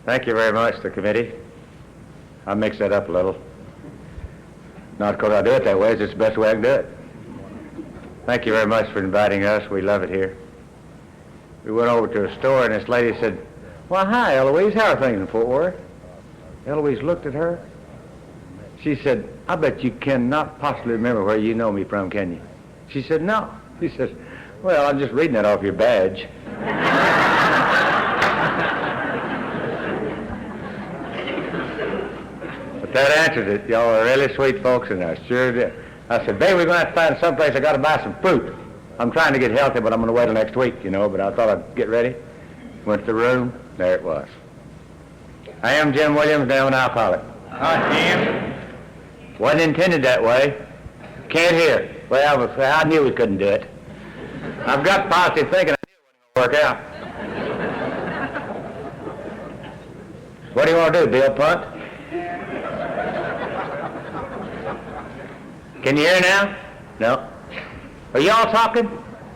Thank you very much, the committee. I mixed that up a little. Not because I do it that way, it's just the best way I can do it. Thank you very much for inviting us. We love it here. We went over to a store and this lady said, "Well, hi, Eloise. How are things in Fort Worth?" Eloise looked at her. She said, "I bet you cannot possibly remember where you know me from, can you?" She said, "No." He says, "Well, I'm just reading that off your badge." But that answers it. Y'all are really sweet folks, and I sure did. I said, "Baby, we're going to have to find someplace. I got to buy some fruit. I'm trying to get healthy, but I'm going to wait till next week, you know, but I thought I'd get ready." Went to the room. There it was. I am Jim Williams, now an alcoholic. Hi, Jim. Wasn't intended that way. Can't hear. Well, I knew we couldn't do it. I've got positive thinking. I knew it wasn't going to work out. What do you want to do, Bill Punt? Can you hear now? No. Are y'all talking?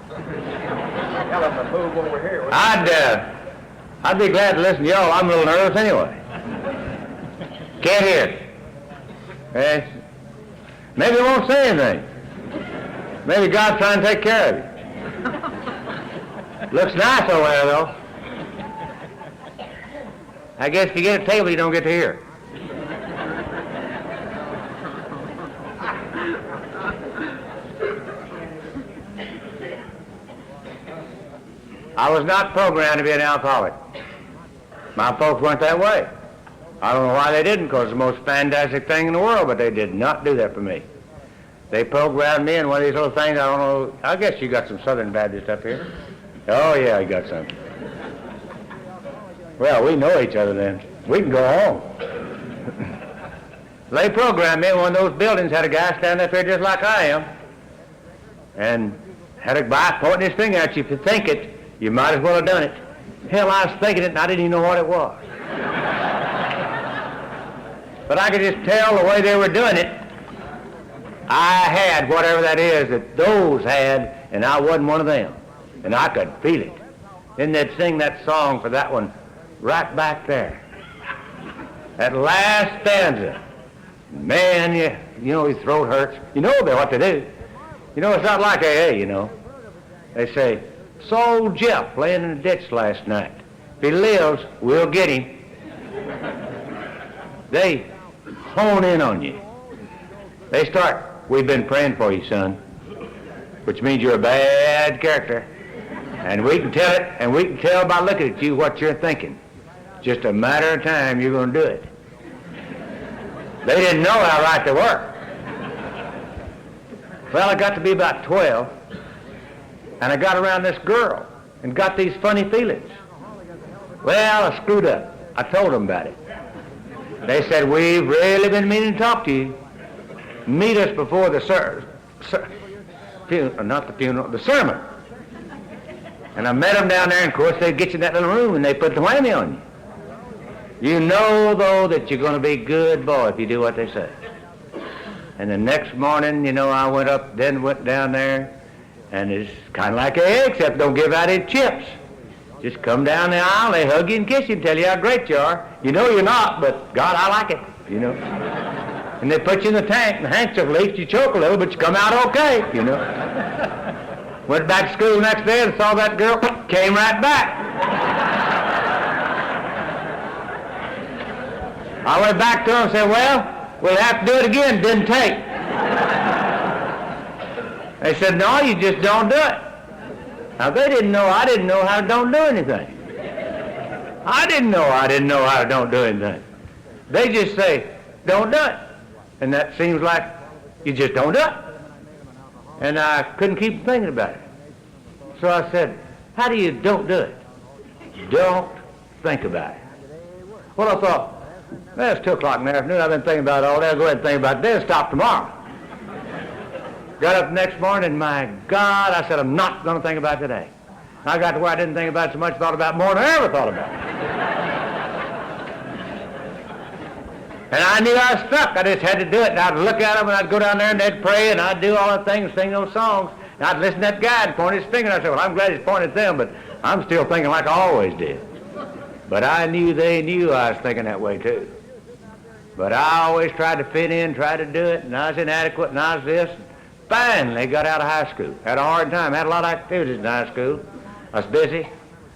Tell them to move over here. I'd be glad to listen to y'all. I'm a little nervous anyway. Can't hear. Eh? Maybe he won't say anything. Maybe God's trying to take care of you. Looks nice over there, though. I guess if you get a table, you don't get to hear. I was not programmed to be an alcoholic. My folks weren't that way. I don't know why they didn't, because it's the most fantastic thing in the world, but they did not do that for me. They programmed me in one of these little things, I don't know, I guess you got some Southern Baptist up here. Oh yeah, you got some. Well, we know each other then. We can go home. They programmed me in one of those buildings, had a guy standing up there just like I am, and had a guy pointing his finger at you. If you think it, you might as well have done it. Hell, I was thinking it and I didn't even know what it was. But I could just tell the way they were doing it. I had whatever that is that those had, and I wasn't one of them. And I could feel it. Then they'd sing that song for that one right back there. That last stanza. Man, you know his throat hurts. You know what to do. You know, it's not like AA, you know. They say, "Saw old Jeff laying in the ditch last night. If he lives, we'll get him." They hone in on you. They start, "We've been praying for you, son," which means you're a bad character. And we can tell it, and we can tell by looking at you what you're thinking. Just a matter of time you're going to do it. They didn't know how right they were. Well, I got to be about 12, and I got around this girl and got these funny feelings. Well, I screwed up. I told them about it. They said, "We've really been meaning to talk to you. Meet us before the the sermon." And I met them down there, and of course they'd get you in that little room and they put the whammy on you. You know, though, that you're going to be a good boy if you do what they say. And the next morning, you know, I went down there, and it's kind of like AA, except don't give out any chips. Just come down the aisle, they hug you and kiss you and tell you how great you are. You know you're not, but God, I like it, you know. And they put you in the tank, and the handkerchief leaks, you choke a little, but you come out okay, you know. Went back to school the next day and saw that girl, came right back. I went back to her and said, "Well, we'll have to do it again. Didn't take." They said, "No, you just don't do it." Now, they didn't know I didn't know how to don't do anything. I didn't know how to don't do anything. They just say, "Don't do it." And that seems like you just don't do it. And I couldn't keep thinking about it. So I said, "How do you don't do it?" Don't think about it. Well, I thought, well, it's 2 o'clock in the afternoon. I've been thinking about it all day. I'll go ahead and think about it then. Stop tomorrow. Got up the next morning, and my God, I said, I'm not going to think about it today. I got to where I didn't think about it so much, thought about it more than I ever thought about it. And I knew I was stuck. I just had to do it. And I'd look at them, and I'd go down there, and they'd pray, and I'd do all the things, sing those songs. And I'd listen to that guy and point his finger, and I said, well, I'm glad he's pointing at them, but I'm still thinking like I always did. But I knew they knew I was thinking that way too. But I always tried to fit in, tried to do it, and I was inadequate, and I was this. Finally got out of high school. Had a hard time, had a lot of activities in high school. I was busy,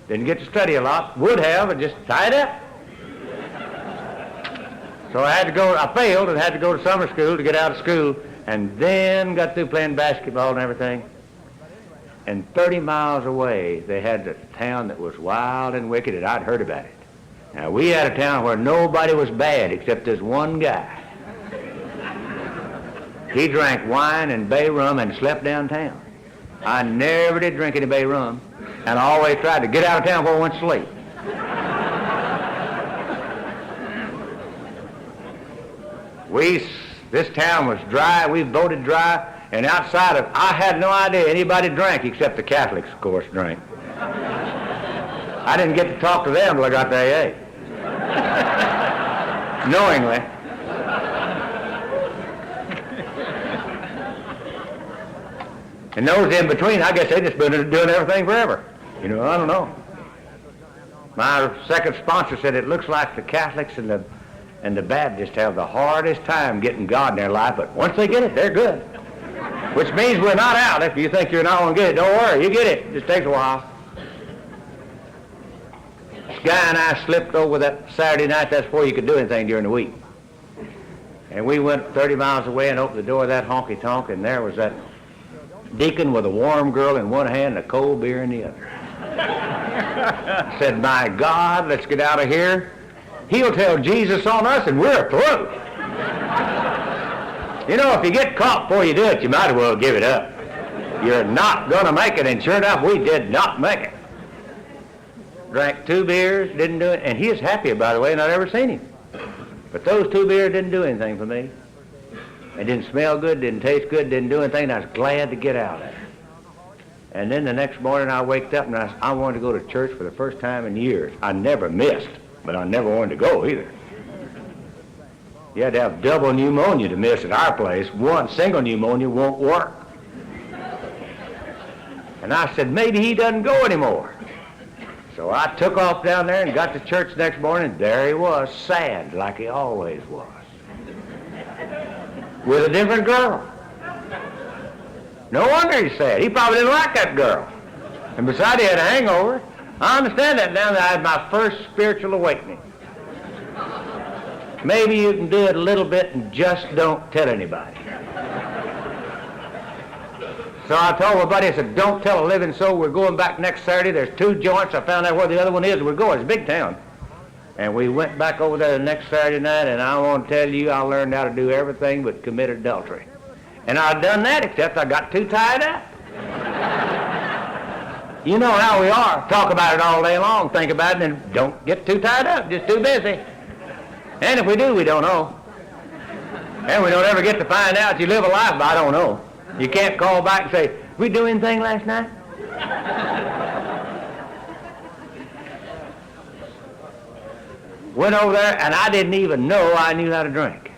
didn't get to study a lot. Would have, but just tied up. So I failed and had to go to summer school to get out of school, and then got through playing basketball and everything. And 30 miles away, they had a town that was wild and wicked, and I'd heard about it. Now, we had a town where nobody was bad except this one guy. He drank wine and bay rum and slept downtown. I never did drink any bay rum, and I always tried to get out of town before I went to sleep. This town was dry, we voted dry, and outside of, I had no idea anybody drank except the Catholics, of course, drank. I didn't get to talk to them until I got to AA. Knowingly. And those in between, I guess they just been doing everything forever. You know, I don't know. My second sponsor said it looks like the Catholics and the Baptists have the hardest time getting God in their life, but once they get it, they're good. Which means we're not out. If you think you're not going to get it, don't worry, you get it. It just takes a while. This guy and I slipped over that Saturday night. That's before you could do anything during the week. And we went 30 miles away and opened the door of that honky-tonk, and there was that deacon with a warm girl in one hand and a cold beer in the other. I said, my God, let's get out of here. He'll tell Jesus on us and we're through. You know, if you get caught before you do it, you might as well give it up. You're not going to make it, and sure enough, we did not make it. Drank 2 beers, didn't do it, and he is happy, by the way, and I'd never seen him. But those 2 beers didn't do anything for me. It didn't smell good, didn't taste good, didn't do anything, and I was glad to get out of there. And then the next morning I waked up and I wanted to go to church for the first time in years. I never missed, but I never wanted to go either. You had to have double pneumonia to miss at our place. One single pneumonia won't work. And I said, maybe he doesn't go anymore. So I took off down there and got to church the next morning. There he was, sad like he always was, with a different girl. No wonder he's sad. He probably didn't like that girl. And besides, he had a hangover. I understand that now that I had my first spiritual awakening. Maybe you can do it a little bit and just don't tell anybody. So I told my buddy, I said, don't tell a living soul. We're going back next Saturday. There's 2 joints. I found out where the other one is. We're going. It's a big town. And we went back over there the next Saturday night, and I want to tell you, I learned how to do everything but commit adultery. And I'd done that, except I got too tied up. You know how we are. Talk about it all day long, think about it, and don't get too tied up, just too busy. And if we do, we don't know. And we don't ever get to find out. You live a life, but I don't know. You can't call back and say, we do anything last night? Went over there, and I didn't even know I knew how to drink.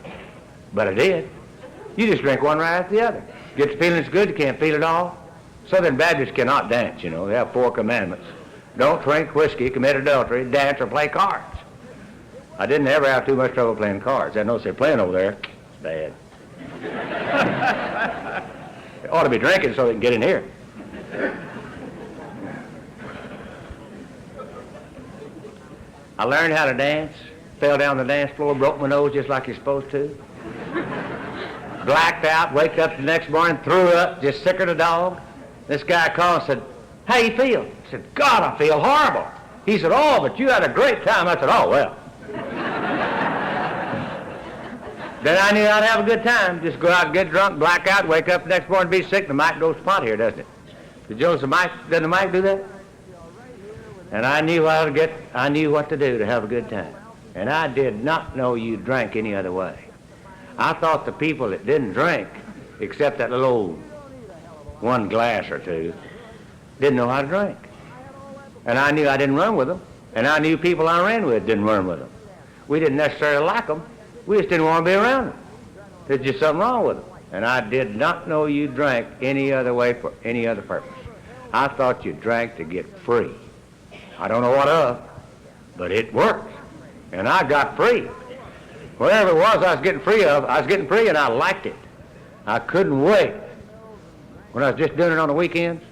But I did. You just drink one right after the other. Get the feeling it's good, you can't feel it all. Southern Baptists cannot dance, you know. They have 4 commandments. Don't drink whiskey, commit adultery, dance, or play cards. I didn't ever have too much trouble playing cards. I noticed they're playing over there. It's bad. They ought to be drinking so they can get in here. I learned how to dance, fell down the dance floor, broke my nose just like you're supposed to. Blacked out, waked up the next morning, threw up, just sicker than a dog. This guy called and said, how you feel? I said, God, I feel horrible. He said, oh, but you had a great time. I said, oh, well. Then I knew I'd have a good time. Just go out and get drunk, black out, wake up the next morning, be sick. The mic goes to pot here, doesn't it? Doesn't the mic do that? And I knew what to do to have a good time. And I did not know you drank any other way. I thought the people that didn't drink, except that little old 1 glass or 2, didn't know how to drink. And I knew I didn't run with them. And I knew people I ran with didn't run with them. We didn't necessarily like them. We just didn't want to be around them. There's just something wrong with them. And I did not know you drank any other way for any other purpose. I thought you drank to get free. I don't know what of, But it worked, and I got free. Whatever it was I was getting free of, I was getting free, and I liked it. I couldn't wait. When I was just doing it on the weekends,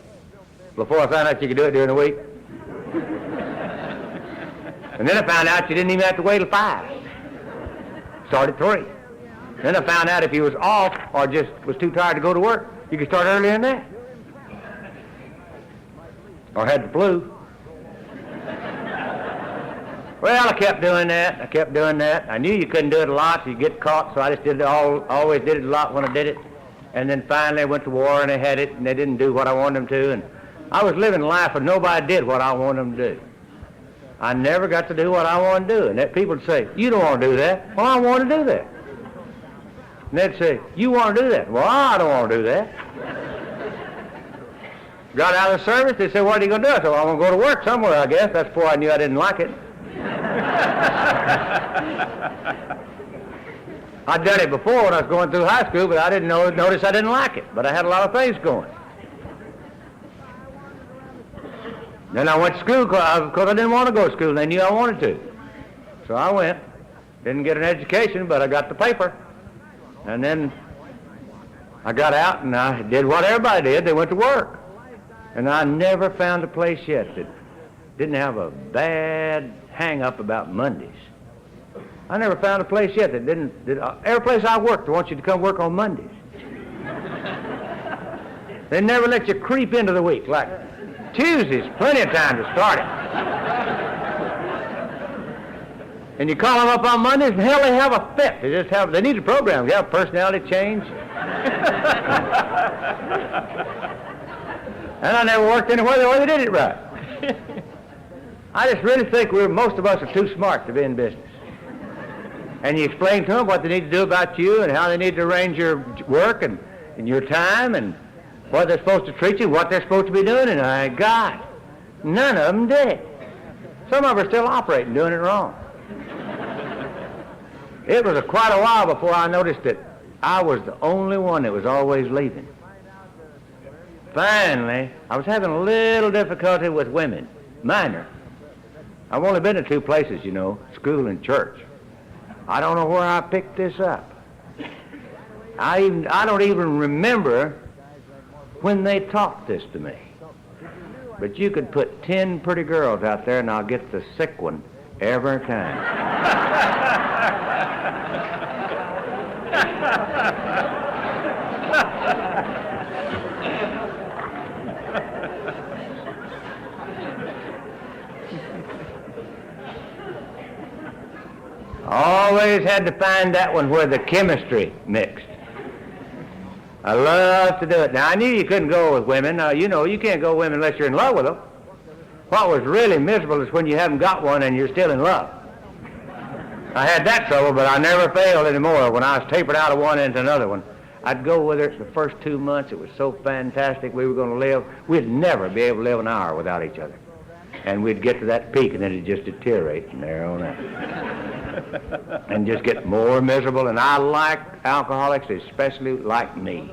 before I found out you could do it during the week. And then I found out you didn't even have to wait till 5. Start at 3. Then I found out if you was off or just was too tired to go to work, you could start earlier than that. Or had the flu. Well, I kept doing that. I knew you couldn't do it a lot, so you get caught, so I just always did it a lot when I did it. And then finally I went to war and they had it, and they didn't do what I wanted them to, and I was living life and nobody did what I wanted them to do. I never got to do what I wanted to do. And that people would say, you don't want to do that. Well, I want to do that. And they'd say, you want to do that. Well, I don't want to do that. Got out of the service, they said, what are you going to do? I said, well, I'm going to go to work somewhere, I guess. That's before I knew I didn't like it. I'd done it before when I was going through high school, but I didn't notice I didn't like it. But I had a lot of things going. Then I went to school because I didn't want to go to school. They knew I wanted to. So I went. Didn't get an education, but I got the paper. And then I got out and I did what everybody did. They went to work. And I never found a place yet that didn't have a bad hang-up about Mondays. I never found a place yet that didn't. Every place I worked, they want you to come work on Mondays. They never let you creep into the week. Like Tuesday's plenty of time to start it. And you call them up on Mondays, and hell, they have a fit. They need a program. They have personality change. And I never worked anywhere the way they did it right. I just really think most of us are too smart to be in business. And you explain to them what they need to do about you and how they need to arrange your work and your time and what they're supposed to treat you, what they're supposed to be doing, and God, none of them did it. Some of them are still operating, doing it wrong. It was quite a while before I noticed that I was the only one that was always leaving. Finally, I was having a little difficulty with women, minor. I've only been to 2 places, you know, school and church. I don't know where I picked this up. I don't even remember when they taught this to me. But you could put 10 pretty girls out there and I'll get the sick one every time. Always had to find that one where the chemistry mixed. I love to do it. Now, I knew you couldn't go with women. You know, you can't go with women unless you're in love with them. What was really miserable is when you haven't got one and you're still in love. I had that trouble, but I never failed anymore. When I was tapered out of one into another one, I'd go with her the first 2 months. It was so fantastic. We were going to live. We'd never be able to live an hour without each other. And we'd get to that peak, and then it'd just deteriorate from there on out. And just get more miserable. And I like alcoholics, especially like me,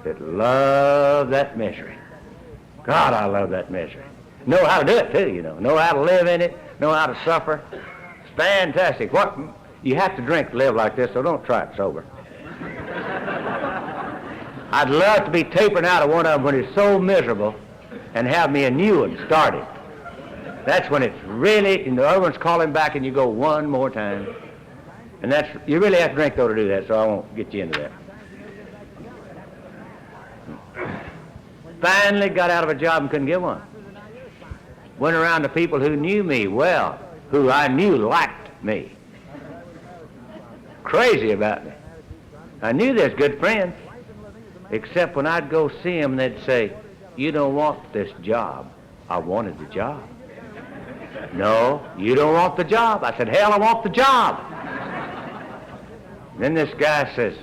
that love that misery. God, I love that misery. Know how to do it, too, you know. Know how to live in it. Know how to suffer. It's fantastic. You have to drink to live like this, so don't try it sober. I'd love to be tapering out of one of them when it's so miserable and have me a new one started. That's when it's really, and the other one's calling back and you go one more time. And you really have to drink, though, to do that, so I won't get you into that. Finally got out of a job and couldn't get one. Went around to people who knew me well, who I knew liked me. Crazy about me. I knew there's good friends, except when I'd go see them, they'd say, you don't want this job. I wanted the job. No, you don't want the job. I said, hell, I want the job. Then this guy says,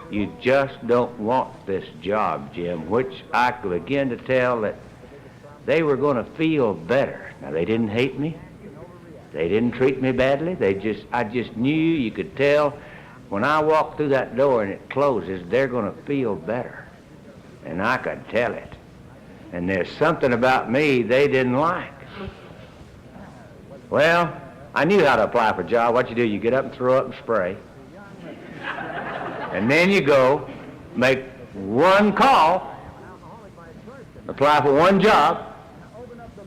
you just don't want this job, Jim, which I could begin to tell that they were going to feel better. Now, they didn't hate me. They didn't treat me badly. I just knew, you could tell when I walked through that door and it closes, they're going to feel better. And I could tell it. And there's something about me they didn't like. Well, I knew how to apply for a job. What you do, you get up and throw up and spray. And then you go, make one call, apply for one job,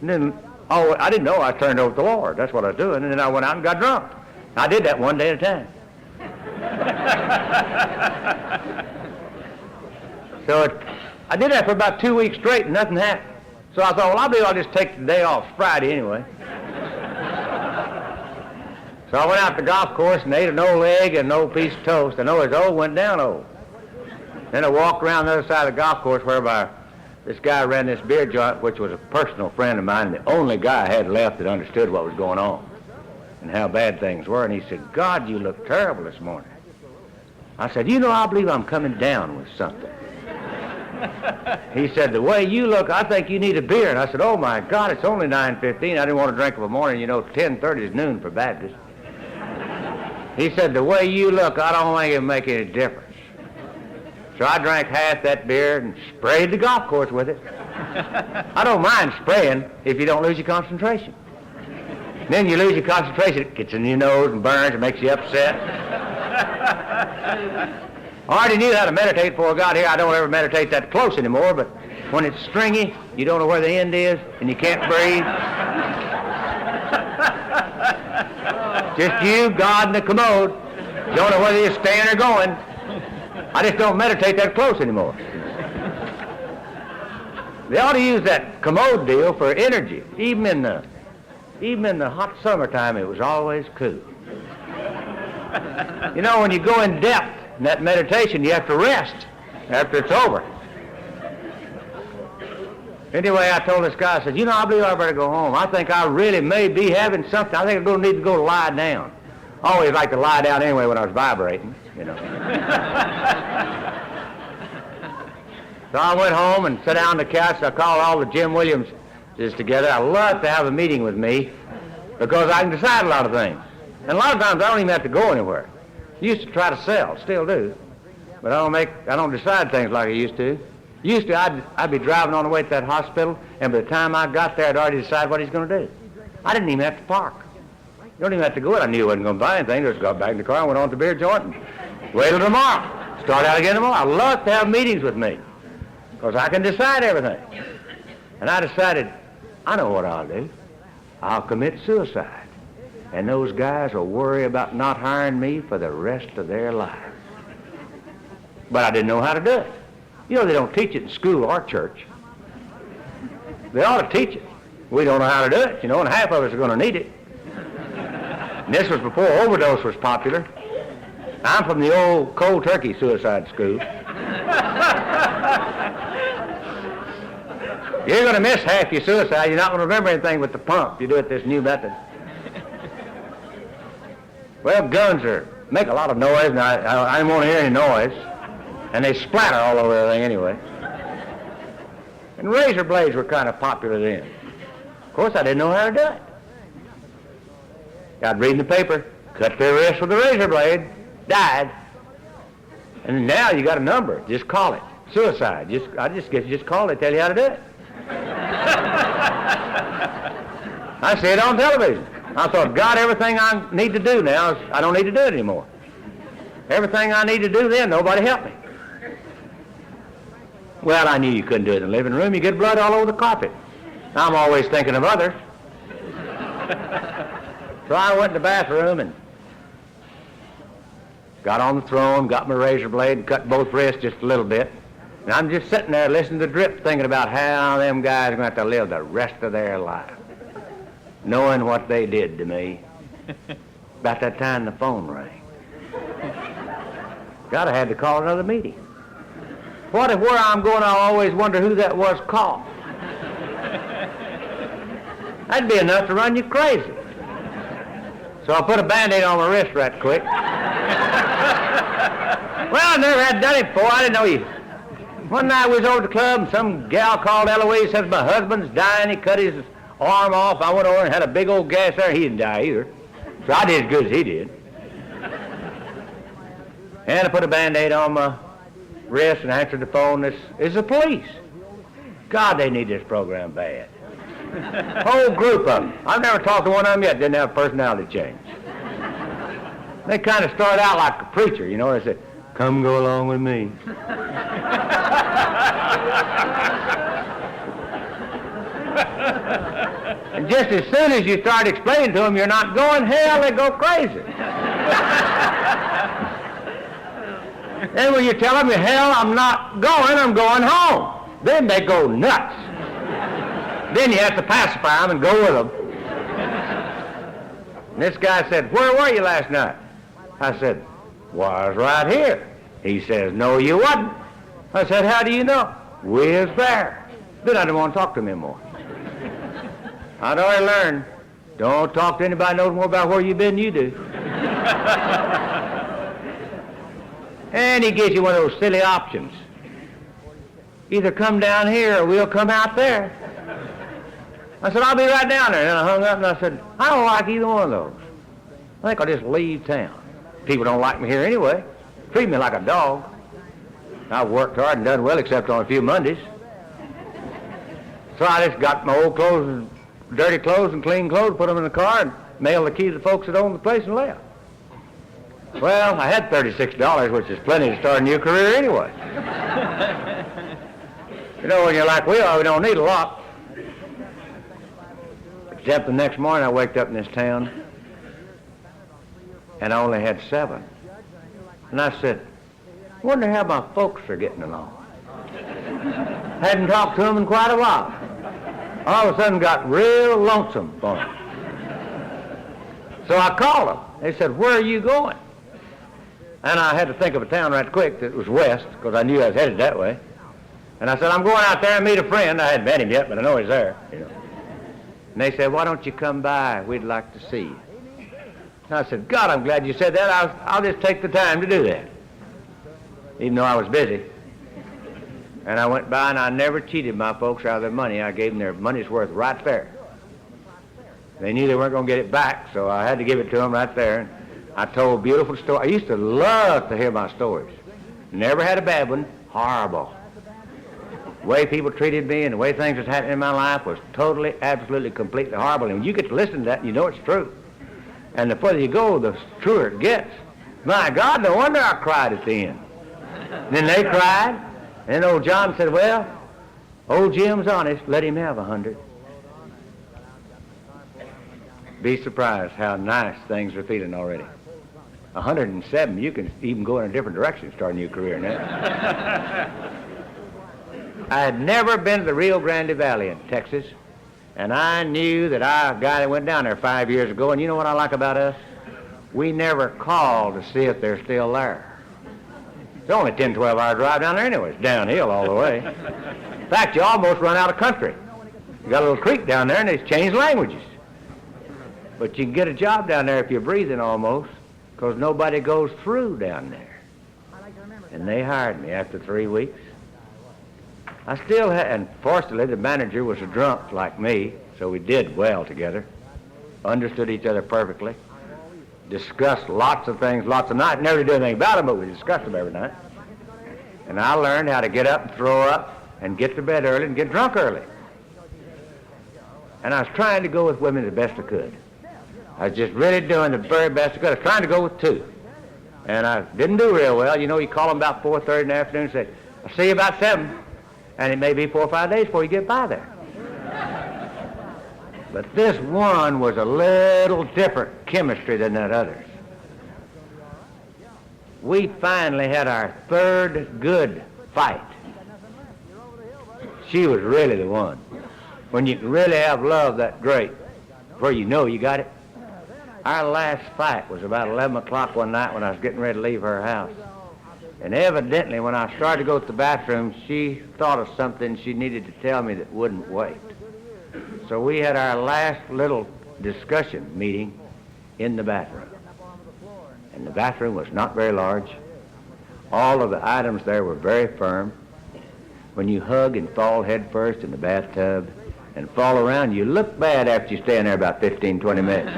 and then, oh, I didn't know I turned over to the Lord. That's what I was doing. And then I went out and got drunk. I did that one day at a time. I did that for about 2 weeks straight and nothing happened. So I thought, well, I believe I'll just take the day off Friday anyway. So I went out to the golf course and ate an old egg and an old piece of toast. I know his old went down old. Then I walked around the other side of the golf course whereby this guy ran this beer joint, which was a personal friend of mine, and the only guy I had left that understood what was going on and how bad things were. And he said, God, you look terrible this morning. I said, you know, I believe I'm coming down with something. He said, the way you look, I think you need a beer. And I said, oh, my God, it's only 9:15. I didn't want to drink in the morning. You know, 10:30 is noon for Baptists. He said, the way you look, I don't think it'll make any difference. So I drank half that beer and sprayed the golf course with it. I don't mind spraying if you don't lose your concentration. Then you lose your concentration, it gets in your nose and burns, it makes you upset. I already knew how to meditate before I got here. I don't ever meditate that close anymore, but when it's stringy, you don't know where the end is, and you can't breathe. Just you, God, and the commode. You don't know whether you're staying or going. I just don't meditate that close anymore. They ought to use that commode deal for energy. Even in the hot summertime, it was always cool. You know, when you go in depth in that meditation, you have to rest after it's over. Anyway, I told this guy, I said, you know, I believe I better go home. I think I really may be having something. I think I'm going to need to go lie down. I always like to lie down anyway when I was vibrating, you know. So I went home and sat down on the couch. I called all the Jim Williamses together. I love to have a meeting with me because I can decide a lot of things. And a lot of times I don't even have to go anywhere. I used to try to sell, still do. But I don't decide things like I used to. Used to, I'd be driving on the way to that hospital, and by the time I got there, I'd already decided what he's going to do. I didn't even have to park. You don't even have to go in. I knew I wasn't going to buy anything. Just got back in the car and went on to the beer joint and wait till tomorrow. Start out again tomorrow. I love to have meetings with me because I can decide everything. And I decided, I know what I'll do. I'll commit suicide. And those guys will worry about not hiring me for the rest of their lives. But I didn't know how to do it. You know, they don't teach it in school or church. They ought to teach it. We don't know how to do it, you know, and half of us are going to need it. And this was before overdose was popular. I'm from the old cold turkey suicide school. You're going to miss half your suicide. You're not going to remember anything with the pump. You do it this new method. Well, guns make a lot of noise, and I didn't want to hear any noise. And they splatter all over everything anyway. And razor blades were kind of popular then. Of course, I didn't know how to do it. I'd read in the paper, cut their wrist with a razor blade, died. And now you got a number. Just call it. Suicide. I just guess you just call it, tell you how to do it. I see it on television. I thought, God, everything I need to do now, I don't need to do it anymore. Everything I need to do then, nobody helped me. Well, I knew you couldn't do it in the living room. You get blood all over the carpet. I'm always thinking of others. So I went to the bathroom and got on the throne, got my razor blade, and cut both wrists just a little bit. And I'm just sitting there listening to the drip, thinking about how them guys are going to have to live the rest of their life, knowing what they did to me. About that time the phone rang. God, I had to call another meeting. What if where I'm going, I'll always wonder who that was called? That'd be enough to run you crazy. So I put a Band-Aid on my wrist right quick. Well, I never had done it before. I didn't know you. One night we was over at the club, and some gal called Eloise, says my husband's dying. He cut his arm off. I went over and had a big old gas there. He didn't die either. So I did as good as he did. And I put a Band-Aid on my wrist and answered the phone. This is the police. God, they need this program bad. Whole group of them. I've never talked to one of them yet. Didn't have a personality change. They kind of started out like a preacher, you know. They said, "Come go along with me." And just as soon as you start explaining to them you're not going hell, they go crazy. Then when you tell them, hell, I'm not going, I'm going home, then they go nuts. Then you have to pacify them and go with them. And this guy said, "Where were you last night?" I said, "Well, I was right here." He says, "No, you wasn't." I said, "How do you know?" "We was there." Then I didn't want to talk to him anymore. I'd already learned, don't talk to anybody who knows more about where you've been than you do. And he gives you one of those silly options. Either come down here or we'll come out there. I said, "I'll be right down there." And I hung up and I said, "I don't like either one of those. I think I'll just leave town. People don't like me here anyway. Treat me like a dog. I've worked hard and done well except on a few Mondays. So I just got my old clothes and dirty clothes and clean clothes, put them in the car and mailed the key to the folks that owned the place and left. Well, I had $36, which is plenty to start a new career anyway. You know, when you're like we are, we don't need a lot. Except the next morning I waked up in this town and I only had 7. And I said, "Wonder how my folks are getting along." Hadn't talked to them in quite a while. All of a sudden got real lonesome for them. So I called them. They said, "Where are you going?" And I had to think of a town right quick that was west, because I knew I was headed that way. And I said, "I'm going out there and meet a friend." I hadn't met him yet, but I know he's there. You know. And they said, "Why don't you come by? We'd like to see you." And I said, "God, I'm glad you said that. I'll just take the time to do that," even though I was busy. And I went by and I never cheated my folks out of their money. I gave them their money's worth right there. They knew they weren't going to get it back, so I had to give it to them right there. And I told beautiful stories. I used to love to hear my stories. Never had a bad one. Horrible. The way people treated me and the way things was happening in my life was totally, absolutely, completely horrible. And when you get to listen to that, you know it's true. And the further you go, the truer it gets. My God, no wonder I cried at the end. And then they cried. And then old John said, "Well, old Jim's honest. Let him have 100. Be surprised how nice things are feeling already. 107, you can even go in a different direction, start a new career now. I had never been to the Rio Grande Valley in Texas, and I knew that a guy that went down there 5 years ago, and you know what I like about us? We never call to see if they're still there. It's only a 10, 12-hour drive down there anyway. It's downhill all the way. In fact, you almost run out of country. You got a little creek down there, and they've changed languages. But you can get a job down there if you're breathing almost, because nobody goes through down there. And they hired me after 3 weeks. I still had, and fortunately the manager was a drunk like me, so we did well together, understood each other perfectly, discussed lots of things, lots of nights, never did anything about them, but we discussed them every night. And I learned how to get up and throw up and get to bed early and get drunk early. And I was trying to go with women the best I could. I was just really doing the very best I could. I was trying to go with 2. And I didn't do real well. You know, you call them about 4:30 in the afternoon and say, "I'll see you about 7. And it may be 4 or 5 days before you get by there. But this one was a little different chemistry than that others. We finally had our 3rd good fight. She was really the one. When you can really have love that great, where you know you got it. Our last fight was about 11 o'clock one night when I was getting ready to leave her house. And evidently, when I started to go to the bathroom, she thought of something she needed to tell me that wouldn't wait. So we had our last little discussion meeting in the bathroom. And the bathroom was not very large. All of the items there were very firm. When you hug and fall head first in the bathtub and fall around, you look bad after you stay in there about 15, 20 minutes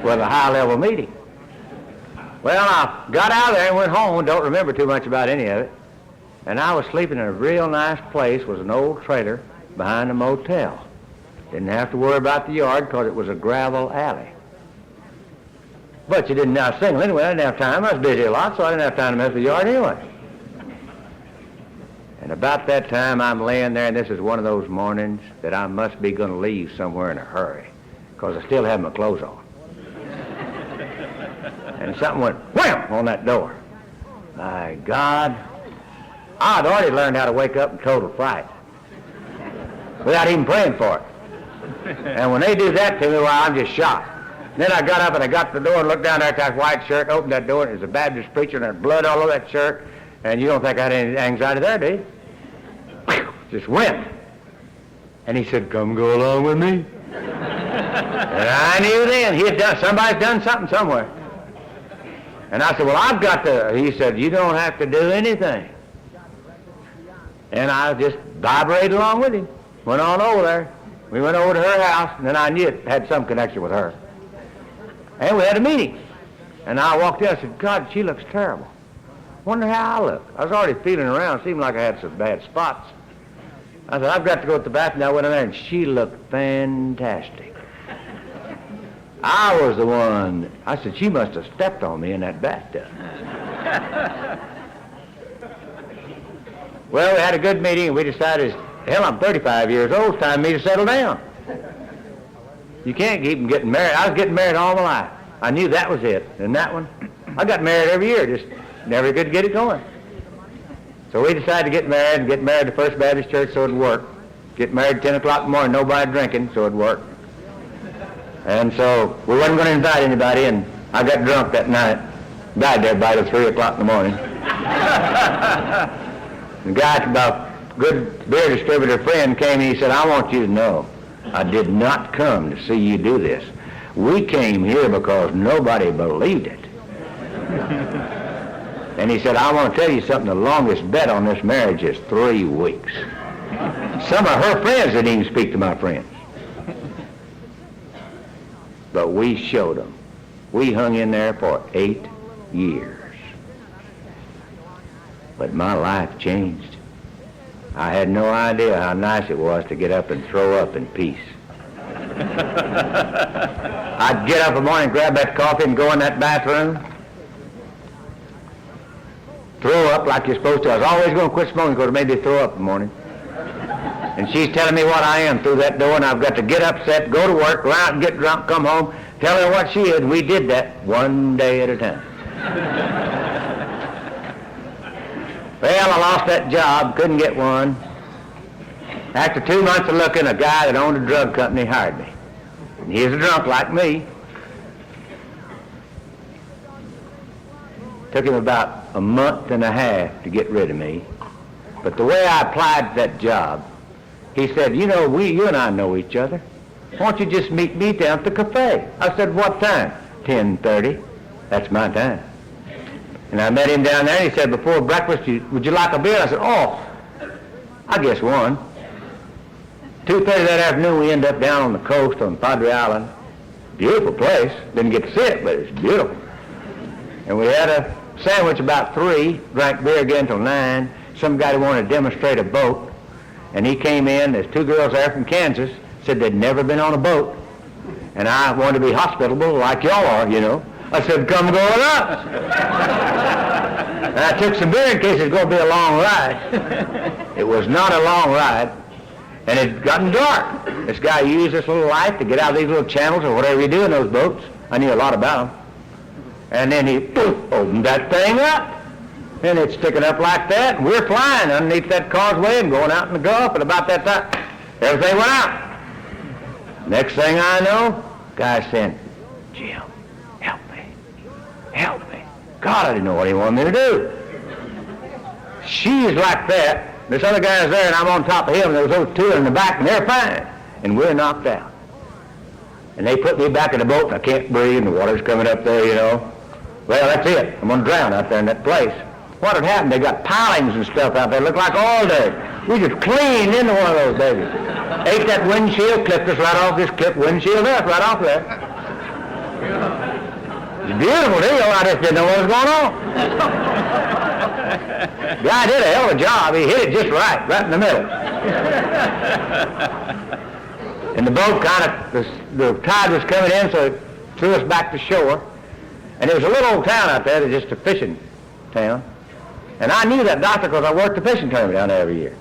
with a high-level meeting. Well, I got out of there and went home, don't remember too much about any of it. And I was sleeping in a real nice place, was an old trailer behind a motel. Didn't have to worry about the yard because it was a gravel alley. But you didn't now single anyway. I didn't have time. I was busy a lot, so I didn't have time to mess with the yard anyway. And about that time, I'm laying there, and this is one of those mornings that I must be going to leave somewhere in a hurry because I still have my clothes on. And something went wham on that door. My God, I'd already learned how to wake up in total fright without even praying for it. And when they do that to me, well, I'm just shocked. Then I got up and I got to the door and looked down there at that white shirt, opened that door, and it was a Baptist preacher, and there was blood all over that shirt. And you don't think I had any anxiety there, do you? Just went. And he said, "Come go along with me." And I knew then somebody's done something somewhere. And I said, "Well, I've got to," he said, "You don't have to do anything." And I just vibrated along with him. Went on over there. We went over to her house, and then I knew it had some connection with her. And we had a meeting. And I walked in, I said, "God, she looks terrible. Wonder how I look." I was already feeling around. Seemed like I had some bad spots. I said, "I've got to go to the bathroom." I went in there, and she looked fantastic. I was the one. I said, "She must have stepped on me in that bathtub." Well, we had a good meeting, and we decided, hell, I'm 35 years old. It's time for me to settle down. You can't keep getting married. I was getting married all my life. I knew that was it. And that one, I got married every year, just never could get it going. So we decided to get married and get married to First Baptist Church so it'd work. Get married at 10 o'clock in the morning, nobody drinking, so it'd work. And so we wasn't going to invite anybody, and I got drunk that night. Died there by 3 o'clock in the morning. The guy, my good beer distributor friend, came and he said, "I want you to know, I did not come to see you do this. We came here because nobody believed it." And he said, "I want to tell you something, the longest bet on this marriage is 3 weeks. Some of her friends didn't even speak to my friends. But we showed them. We hung in there for 8 years. But my life changed. I had no idea how nice it was to get up and throw up in peace. I'd get up in the morning, grab that coffee, and go in that bathroom, throw up like you're supposed to. I was always going to quit smoking because it made me throw up in the morning. And she's telling me what I am through that door, and I've got to get upset, go to work, go out and get drunk, come home, tell her what she is, and we did that one day at a time. Well, I lost that job, couldn't get one. After 2 months of looking, a guy that owned a drug company hired me. And he was a drunk like me. Took him about a month and a half to get rid of me. But the way I applied to that job, he said, "You know, you and I know each other. Why don't you just meet me down at the cafe?" I said, "What time?" 10:30. That's my time. And I met him down there, and he said, "Before breakfast, would you like a beer?" I said, "Oh, I guess one." 2:30 that afternoon, we ended up down on the coast on Padre Island. Beautiful place. Didn't get to see it, but it's beautiful. And we had a sandwich about 3, drank beer again till 9. Some guy wanted to demonstrate a boat, and he came in. There's 2 girls there from Kansas, said they'd never been on a boat. And I wanted to be hospitable like y'all are, you know. I said, "Come go with us." And I took some beer in case it's going to be a long ride. It was not a long ride, and it had gotten dark. This guy used this little light to get out of these little channels or whatever you do in those boats. I knew a lot about them. And then he opened that thing up, and it's sticking up like that, and we're flying underneath that causeway and going out in the Gulf, and about that time, everything went out. Next thing I know, guy said, "Jim, help me. Help me." God, I didn't know what he wanted me to do. She's like that. This other guy's there, and I'm on top of him, and there was those 2 in the back, and they're fine. And we're knocked out. And they put me back in the boat, and I can't breathe, and the water's coming up there, you know. Well, that's it. I'm going to drown out there in that place. What had happened? They got pilings and stuff out there. It looked like oil dirt. We just cleaned into one of those babies. Ate that windshield, clipped us right off this clip windshield up, right off there. It's a beautiful deal. I just didn't know what was going on. Guy did a hell of a job. He hit it just right in the middle. And the boat the tide was coming in, so it threw us back to shore. And there was a little old town out there, just a fishing town. And I knew that doctor because I worked the fishing tournament down there every year.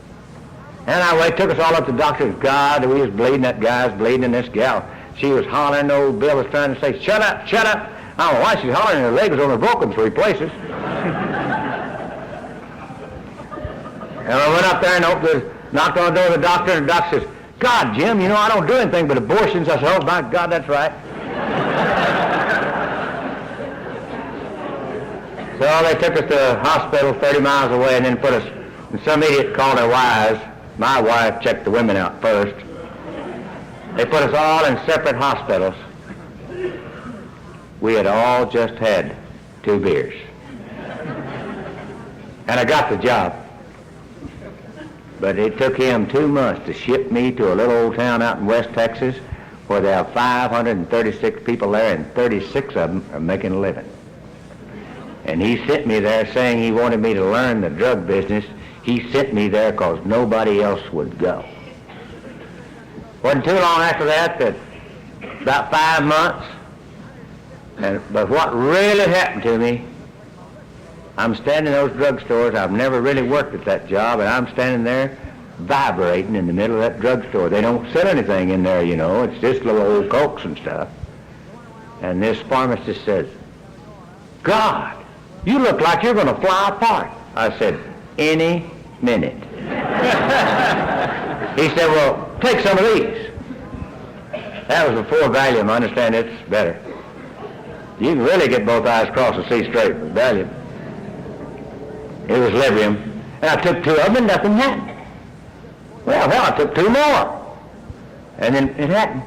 And I took us all up to the doctor's. God, we was bleeding. That guy was bleeding, and this gal, she was hollering. Old Bill was trying to say, shut up, shut up. I don't know why she's hollering. Her leg was only broken 3 places. And I went up there and knocked on the door of the doctor, and the doctor says, God, Jim, you know, I don't do anything but abortions. I said, oh, my God, that's right. So they took us to a hospital 30 miles away and then put us, and some idiot called their wives. My wife checked the women out first. They put us all in separate hospitals. We had all just had 2 beers. And I got the job. But it took him 2 months to ship me to a little old town out in West Texas where there are 536 people there, and 36 of them are making a living. And he sent me there saying he wanted me to learn the drug business. He sent me there because nobody else would go. Wasn't too long after that, about 5 months, but what really happened to me, I'm standing in those drugstores. I've never really worked at that job, and I'm standing there vibrating in the middle of that drugstore. They don't sell anything in there, you know. It's just little old cokes and stuff. And this pharmacist says, God, you look like you're going to fly apart. I said, any minute. He said, well, take some of these. That was before Valium. I understand it's better. You can really get both eyes crossed and see straight with Valium. It was Librium. And I took 2 of them and nothing happened. Well, I took 2 more. And then it happened.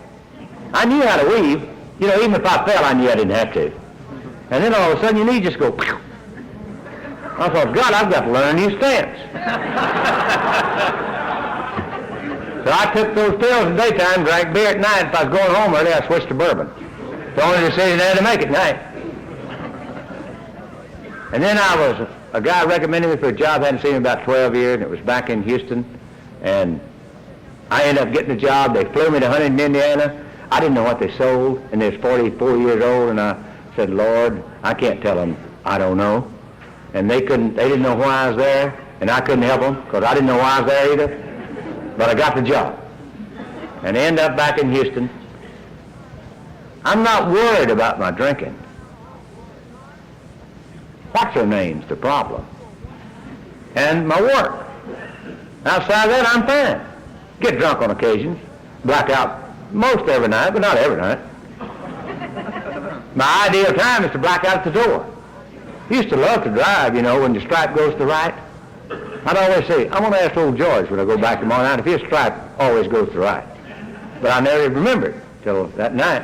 I knew how to weave. You know, even if I fell, I knew I didn't have to. And then all of a sudden, your knee just go, pew. I thought, God, I've got to learn a new stance. So I took those pills in the daytime, drank beer at night. If I was going home early, I switched to bourbon. It's the only decision I had to make at night. And then a guy recommended me for a job. I hadn't seen him in about 12 years, and it was back in Houston. And I ended up getting a job. They flew me to Huntington, Indiana. I didn't know what they sold, and they was 44 years old, and I said, Lord, I can't tell them I don't know. And they didn't know why I was there, and I couldn't help them because I didn't know why I was there either. But I got the job. And I ended up back in Houston. I'm not worried about my drinking. What's her name's the problem? And my work. Outside of that, I'm fine. Get drunk on occasions. Black out most every night, but not every night. My ideal time is to black out at the door. Used to love to drive, you know, when the stripe goes to the right. I'd always say, I'm going to ask old George when I go back tomorrow night if his stripe always goes to the right. But I never remembered till that night.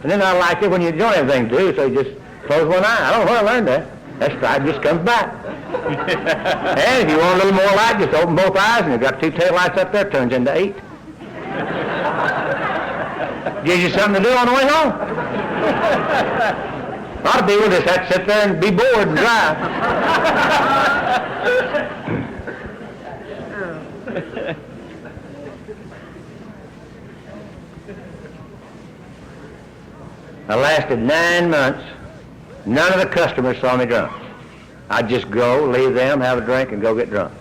And then I liked it when you don't have anything to do, so you just close one eye. I don't know where I learned that. That stripe just comes back. And if you want a little more light, just open both eyes, and you've got 2 tail lights up there, turns into 8. Gives you something to do on the way home. A lot of people just have to sit there and be bored and drive. I lasted 9 months. None of the customers saw me drunk. I'd just go, leave them, have a drink, and go get drunk.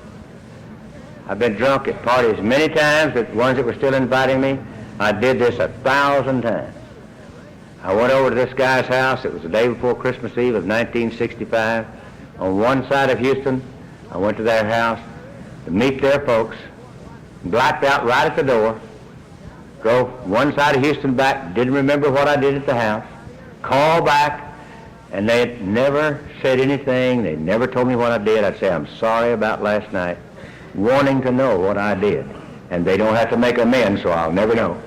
I've been drunk at parties many times, the ones that were still inviting me. I did this 1,000 times. I went over to this guy's house. It was the day before Christmas Eve of 1965. On one side of Houston, I went to their house to meet their folks, blacked out right at the door, drove one side of Houston back, didn't remember what I did at the house, called back, and they had never said anything. They never told me what I did. I'd say, I'm sorry about last night, wanting to know what I did. And they don't have to make amends, so I'll never know.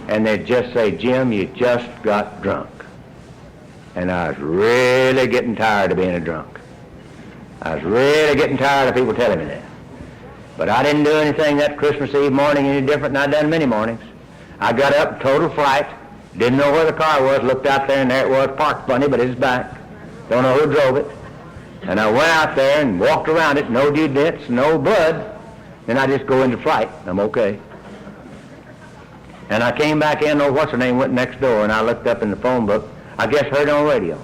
And they'd just say, Jim, you just got drunk. And I was really getting tired of being a drunk. I was really getting tired of people telling me that. But I didn't do anything that Christmas Eve morning any different than I'd done many mornings. I got up, total fright, didn't know where the car was, looked out there, and there it was, parked funny, but it's back. Don't know who drove it. And I went out there and walked around it, no dents, no blood. Then I just go into flight. I'm okay. And I came back in, what's-her-name went next door, and I looked up in the phone book. I guess heard on radio.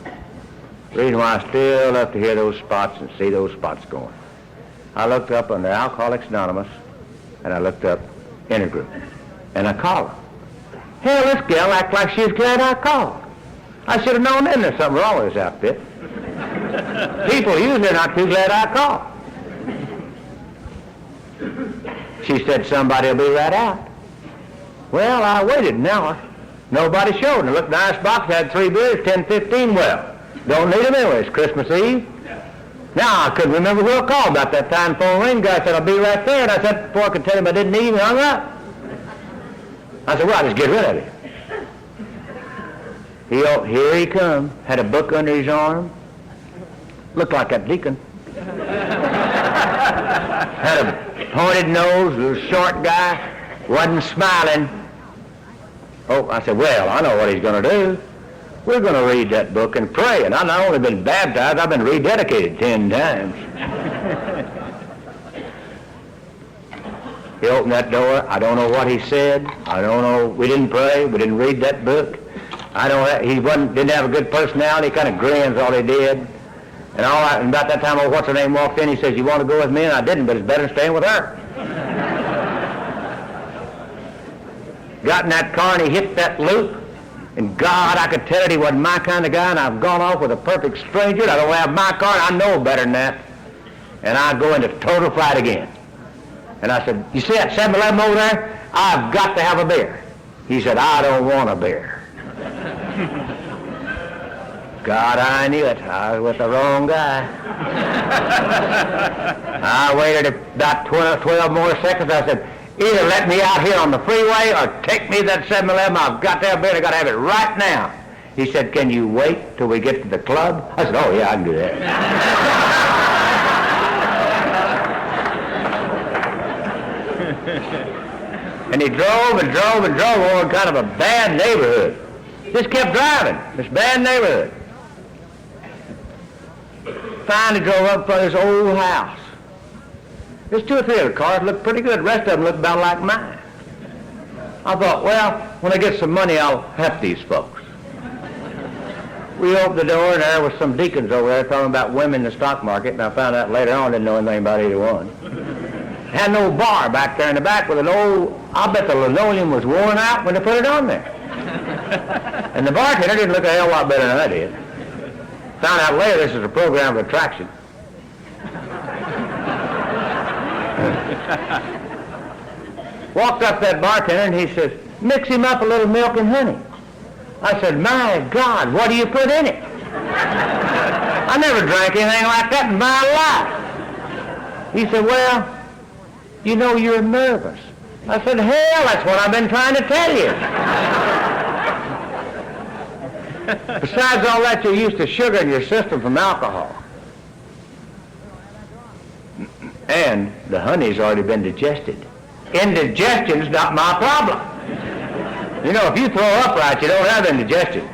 The reason why I still love to hear those spots and see those spots going. I looked up under Alcoholics Anonymous, and I looked up Intergroup, and I called her. Hell, this gal acted like she was glad I called. I should have known then there's something wrong with this outfit. People usually are not too glad I called. She said somebody will be right out. Well, I waited an hour. Nobody showed. And I looked in the ice box, had 3 beers, 10:15. Well, don't need them anyway. It's Christmas Eve. Now, I couldn't remember who I called about that time. Phone ring. Guy said, I'll be right there. And I said, before I could tell him I didn't need him, he hung up. I said, well, just get rid of him. Here he come. Had a book under his arm. Looked like that deacon. Had a pointed nose, little short guy. Wasn't smiling. Oh, I said, well, I know what he's going to do. We're going to read that book and pray. And I've not only been baptized, I've been rededicated 10 times. He opened that door. I don't know what he said. I don't know. We didn't pray. We didn't read that book. I don't. He didn't have a good personality. He kind of grins all he did. And all that. And about that time, what's her name walked in. He says, "You want to go with me?" And I didn't, but it's better than staying with her. Got in that car and he hit that loop. And God, I could tell it he wasn't my kind of guy. And I've gone off with a perfect stranger. And I don't have my car. And I know better than that. And I go into total flight again. And I said, "You see that 7-Eleven over there? I've got to have a beer." He said, "I don't want a beer." God, I knew it. I was with the wrong guy. I waited about 12 more seconds. I said, "Either let me out here on the freeway or take me to that 7-Eleven. I've got to have a beer. I've got to have it right now." He said, "Can you wait till we get to the club?" I said, "Oh, yeah, I can do that." And he drove and drove and drove over kind of a bad neighborhood. Just kept driving, this bad neighborhood. Finally drove up for this old house. There's 2 or 3 other cars looked pretty good. The rest of them looked about like mine. I thought, well, when I get some money, I'll help these folks. We opened the door, and there was some deacons over there talking about women in the stock market, and I found out later on I didn't know anything about either one. Had an old bar back there in the back with an old, I bet the linoleum was worn out when they put it on there. And the bartender didn't look a hell lot better than I did. Found out later this is a program of attraction. Walked up that bartender and he says, "Mix him up a little milk and honey." I said, "My God, what do you put in it?" I never drank anything like that in my life. He said, "Well, you know you're nervous." I said, "Hell, that's what I've been trying to tell you." Besides all that, you're used to sugar in your system from alcohol. And the honey's already been digested. Indigestion's not my problem. You know, if you throw up right, you don't have indigestion.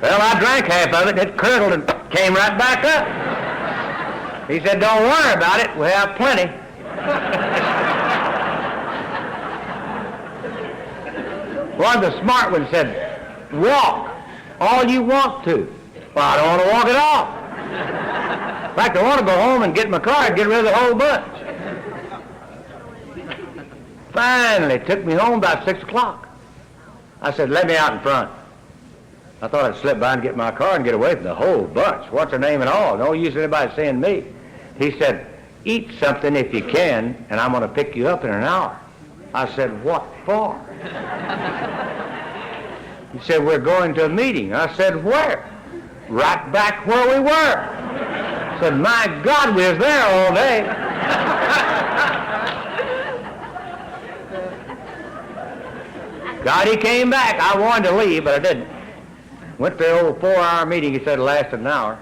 Well, I drank half of it. It curdled and came right back up. He said, "Don't worry about it. We have plenty." One of the smart ones said, "Walk all you want to." Well, I don't want to walk at all. In fact, I want to go home and get in my car and get rid of the whole bunch. Finally, took me home about 6 o'clock. I said, "Let me out in front." I thought I'd slip by and get my car and get away from the whole bunch. What's her name and all? No use anybody seeing me. He said, "Eat something if you can, and I'm going to pick you up in an hour." I said, "What for?" He said, "We're going to a meeting." I said, "Where?" "Right back where we were." I said, "My God, we was there all day." God, he came back. I wanted to leave, but I didn't. Went to the old 4-hour meeting. He said it lasted an hour.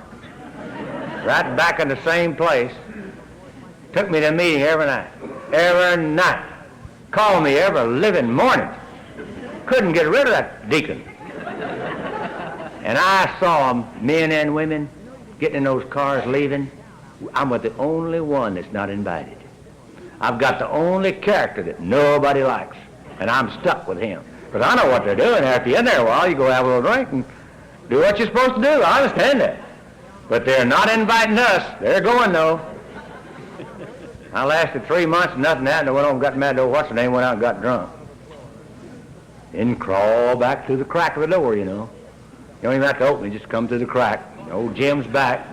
Right back in the same place. Took me to a meeting every night. Every night. Called me every living morning. Couldn't get rid of that deacon. And I saw them, men and women, getting in those cars leaving. I'm the only one that's not invited. I've got the only character that nobody likes, and I'm stuck with him. Because I know what they're doing. After you're in there a while, you go have a little drink and do what you're supposed to do. I understand that. But they're not inviting us. They're going, though. I lasted 3 months and nothing happened. I went home and got mad. What's her name? Went out and got drunk. Then crawl back through the crack of the door, you know. You don't even have to open it. Just come through the crack. Old Jim's back.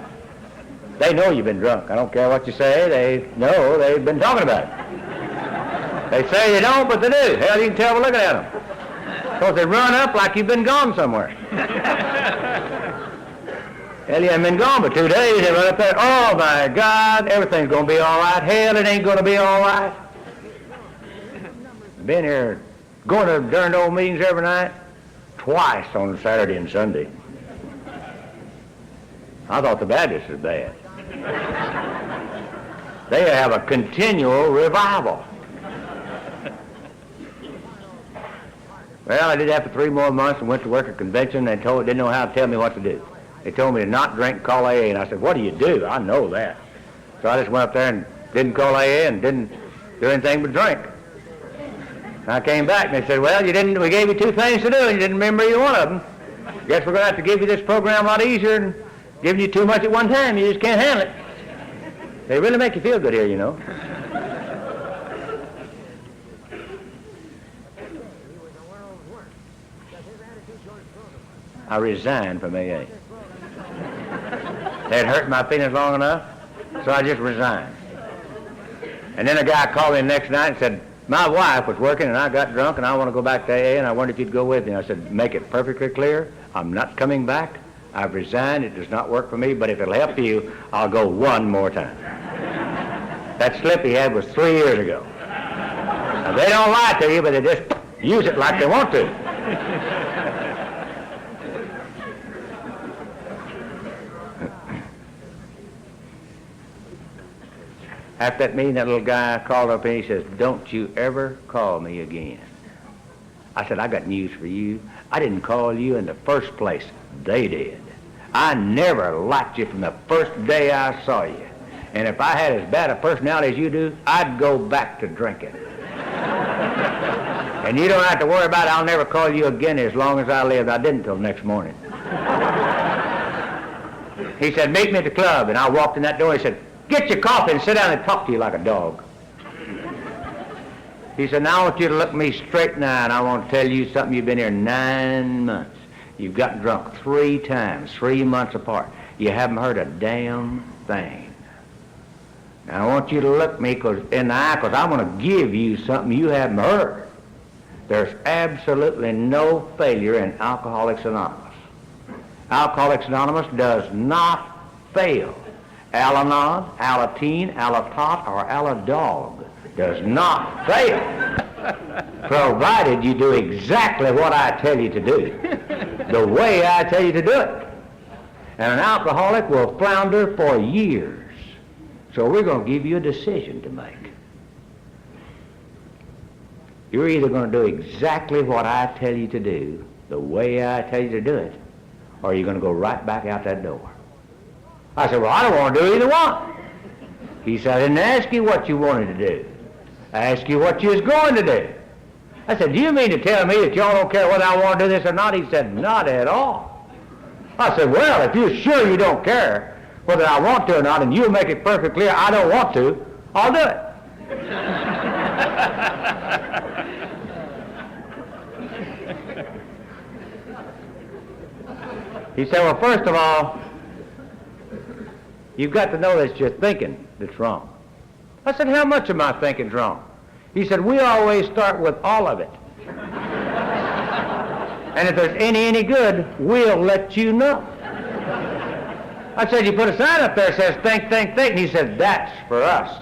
They know you've been drunk. I don't care what you say. They know they've been talking about it. They say they don't, but they do. Hell, you can tell by looking at them. Because they run up like you've been gone somewhere. Hell, you haven't been gone but 2 days. They run up there. Oh, my God, everything's going to be all right. Hell, it ain't going to be all right. Been here going to darned old meetings every night. Twice on Saturday and Sunday. I thought the Baptists was bad. They have a continual revival. Well, I did that for 3 more months and went to work at a convention. They didn't know how to tell me what to do. They told me to not drink, call AA, and I said, what do you do? I know that. So I just went up there and didn't call AA and didn't do anything but drink. And I came back and they said, well, we gave you 2 things to do and you didn't remember either one of them. Guess we're going to have to give you this program a lot easier than giving you too much at one time. You just can't handle it. They really make you feel good here, you know. I resigned from AA. They had hurt my feelings long enough, so I just resigned. And then a guy called me the next night and said, my wife was working and I got drunk and I want to go back to AA and I wondered if you'd go with me. I said, make it perfectly clear, I'm not coming back. I've resigned. It does not work for me, but if it'll help you, I'll go one more time. That slip he had was 3 years ago. Now, they don't lie to you, but they just use it like they want to. After that meeting, that little guy called up and he says, don't you ever call me again. I said, I got news for you. I didn't call you in the first place. They did. I never liked you from the first day I saw you. And if I had as bad a personality as you do, I'd go back to drinking. And you don't have to worry about it. I'll never call you again as long as I live. I didn't until the next morning. He said, meet me at the club. And I walked in that door. He said, get your coffee and sit down and talk to you like a dog. He said, now I want you to look me straight in the eye and I want to tell you something. You've been here 9 months. You've gotten drunk 3 times, 3 months apart. You haven't heard a damn thing. Now I want you to look me in the eye because I'm going to give you something you haven't heard. There's absolutely no failure in Alcoholics Anonymous. Alcoholics Anonymous does not fail. Alanod, Alateen, Alatot, or Aladog does not fail, provided you do exactly what I tell you to do, the way I tell you to do it. And an alcoholic will flounder for years. So we're going to give you a decision to make. You're either going to do exactly what I tell you to do, the way I tell you to do it, or you're going to go right back out that door. I said, well, I don't want to do either one. He said, I didn't ask you what you wanted to do. I asked you what you was going to do. I said, do you mean to tell me that y'all don't care whether I want to do this or not? He said, not at all. I said, well, if you're sure you don't care whether I want to or not, and you'll make it perfectly clear I don't want to, I'll do it. He said, well, first of all, you've got to know that it's your thinking that's wrong. I said, how much of my thinking's wrong? He said, we always start with all of it. And if there's any good, we'll let you know. I said, you put a sign up there that says, think, think, think. And he said, that's for us.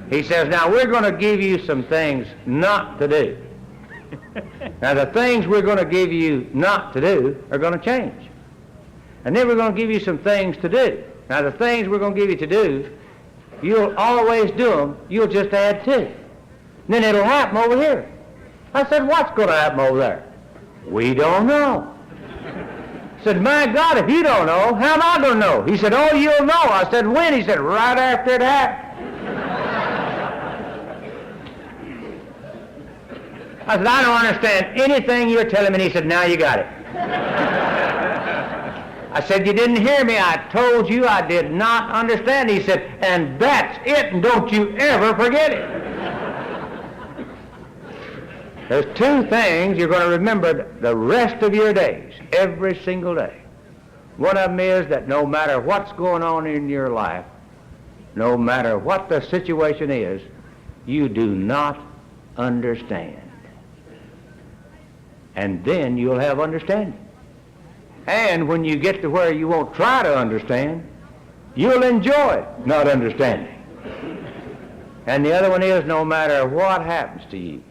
He says, now we're going to give you some things not to do. Now the things we're going to give you not to do are going to change. And then we're going to give you some things to do. Now the things we're going to give you to do, you'll always do them, you'll just add to. And then it'll happen over here. I said, what's going to happen over there? We don't know. I said, my God, if you don't know, how am I going to know? He said, oh, you'll know. I said, when? He said, right after it happened. I said, I don't understand anything you're telling me. And he said, now you got it. I said, you didn't hear me. I told you I did not understand. He said, and that's it, and don't you ever forget it. There's two things you're going to remember the rest of your days, every single day. One of them is that no matter what's going on in your life, no matter what the situation is, you do not understand. And then you'll have understanding. And when you get to where you won't try to understand, you'll enjoy not understanding. And the other one is no matter what happens to you,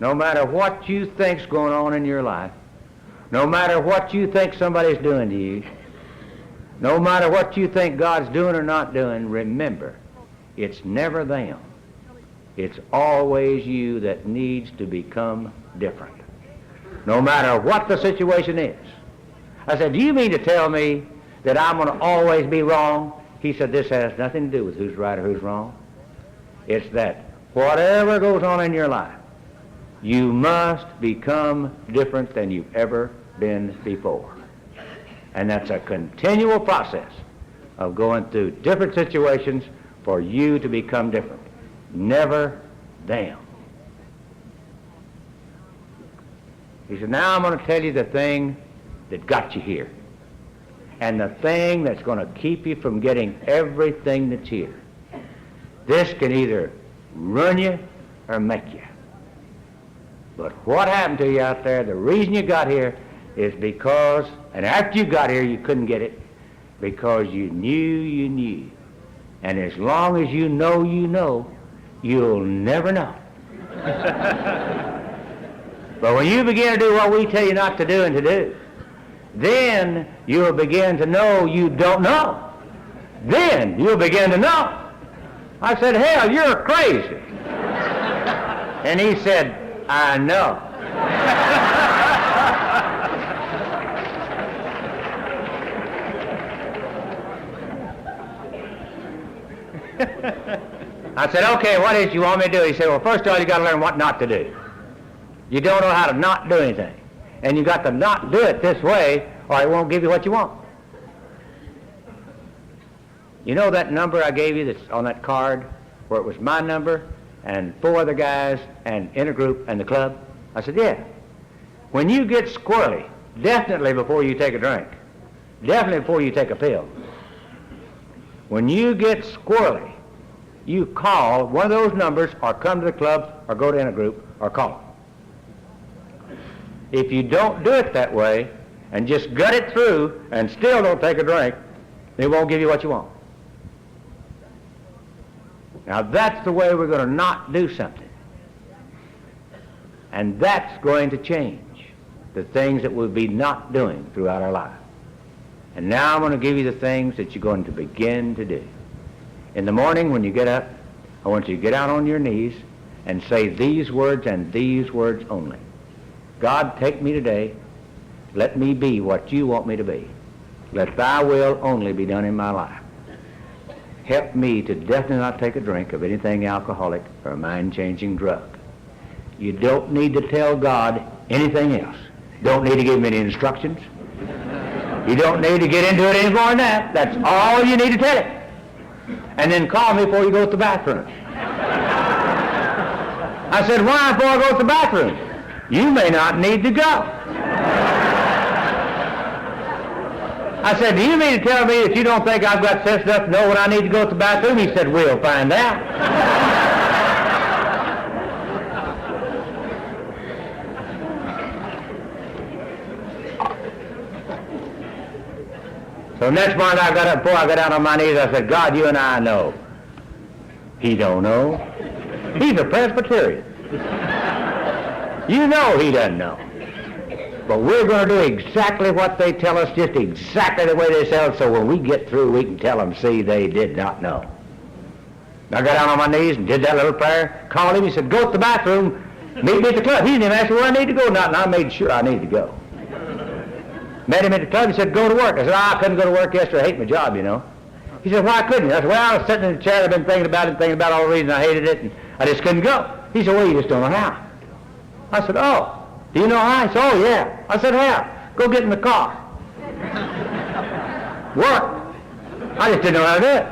no matter what you think's going on in your life, no matter what you think somebody's doing to you, no matter what you think God's doing or not doing, remember, it's never them. It's always you that needs to become different, no matter what the situation is. I said, do you mean to tell me that I'm going to always be wrong? He said, this has nothing to do with who's right or who's wrong. It's that whatever goes on in your life, you must become different than you've ever been before. And that's a continual process of going through different situations for you to become different. Never them. He said, now I'm going to tell you the thing that got you here, and the thing that's going to keep you from getting everything that's here. This can either ruin you or make you. But what happened to you out there, the reason you got here is because, and after you got here you couldn't get it, because you knew. And as long as you know, you'll never know. But when you begin to do what we tell you not to do and to do, then you'll begin to know you don't know. Then you'll begin to know. I said, hell, you're crazy. And he said, I know. I said, okay, what is it you want me to do? He said, well, first of all, you got to learn what not to do. You don't know how to not do anything. And you got to not do it this way, or it won't give you what you want. You know that number I gave you that's on that card, where it was my number and 4 other guys and in a group and the club? I said, yeah. When you get squirrely, definitely before you take a drink, definitely before you take a pill, when you get squirrely, you call one of those numbers or come to the club or go to in a group or call. If you don't do it that way and just gut it through and still don't take a drink, it won't give you what you want. Now that's the way we're going to not do something. And that's going to change the things that we'll be not doing throughout our life. And now I'm going to give you the things that you're going to begin to do. In the morning when you get up, I want you to get out on your knees and say these words and these words only. God, take me today. Let me be what you want me to be. Let thy will only be done in my life. Help me to definitely not take a drink of anything alcoholic or a mind-changing drug. You don't need to tell God anything else. Don't need to give him any instructions. You don't need to get into it any more than that. That's all you need to tell him. And then call me before you go to the bathroom. I said, why before I go to the bathroom? You may not need to go. I said, do you mean to tell me that you don't think I've got sense enough to know when I need to go to the bathroom? He said, we'll find out. So next morning I got up, before I got down on my knees, I said, God, you and I know. He don't know. He's a Presbyterian. You know he doesn't know. But we're going to do exactly what they tell us, just exactly the way they tell us, so when we get through, we can tell them, see, they did not know. I got down on my knees and did that little prayer, called him, he said, go to the bathroom, meet me at the club. He didn't even ask me where I need to go, and I made sure I needed to go. met him at the club. He said, go to work. I said, I couldn't go to work yesterday. I hate my job, you know. He said, why couldn't you? I said, well, I was sitting in the chair. I've been thinking about all the reasons I hated it, and I just couldn't go. He said, well, you just don't know how. I said, oh, do you know how? He said, oh, yeah. I said, how? Go get in the car. Work. I just didn't know how to do it.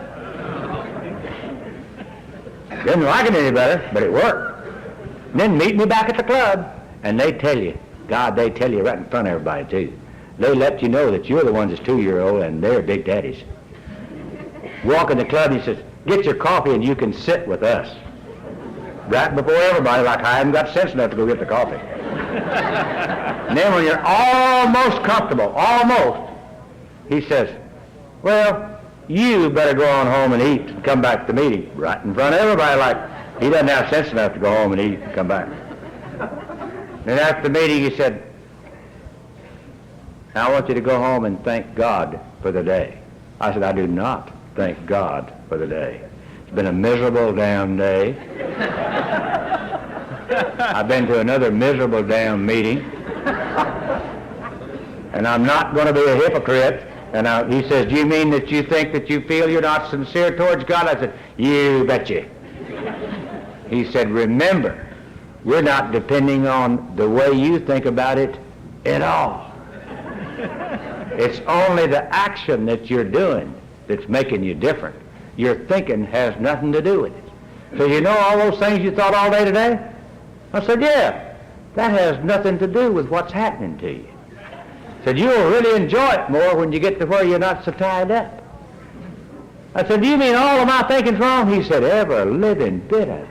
Didn't like it any better, but it worked. And then meet me back at the club, and they tell you, God, they tell you right in front of everybody, too. They let you know that you're the ones that's 2-year-old and they're big daddies. Walk in the club, he says, get your coffee and you can sit with us. Right before everybody, like I haven't got sense enough to go get the coffee. And then when you're almost comfortable, almost, he says, well, you better go on home and eat and come back to the meeting. Right in front of everybody, like he doesn't have sense enough to go home and eat and come back. Then after the meeting, he said, I want you to go home and thank God for the day. I said, I do not thank God for the day. It's been a miserable damn day. I've been to another miserable damn meeting. And I'm not going to be a hypocrite. And he says, do you mean that you think that you feel you're not sincere towards God? I said, you betcha. He said, remember, we're not depending on the way you think about it at all. It's only the action that you're doing that's making you different. Your thinking has nothing to do with it. So you know all those things you thought all day today? I said, yeah, that has nothing to do with what's happening to you. I said, you'll really enjoy it more when you get to where you're not so tied up. I said, do you mean all of my thinking's wrong? He said, every living bit of it.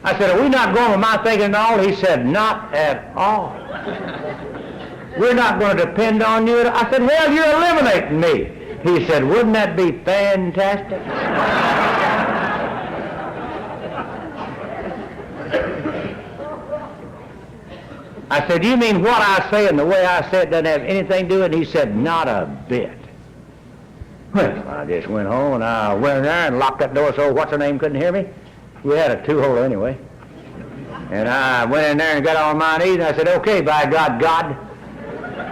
I said, are we not going with my thinking at all? He said, not at all. We're not going to depend on you. I said, hell, you're eliminating me. He said, wouldn't that be fantastic? I said, you mean what I say and the way I say it doesn't have anything to do with it? He said, not a bit. Well, I just went home and I went in there and locked that door so what's-her-name couldn't hear me. We had a two-holer anyway. And I went in there and got on my knees and I said, okay, by God, God,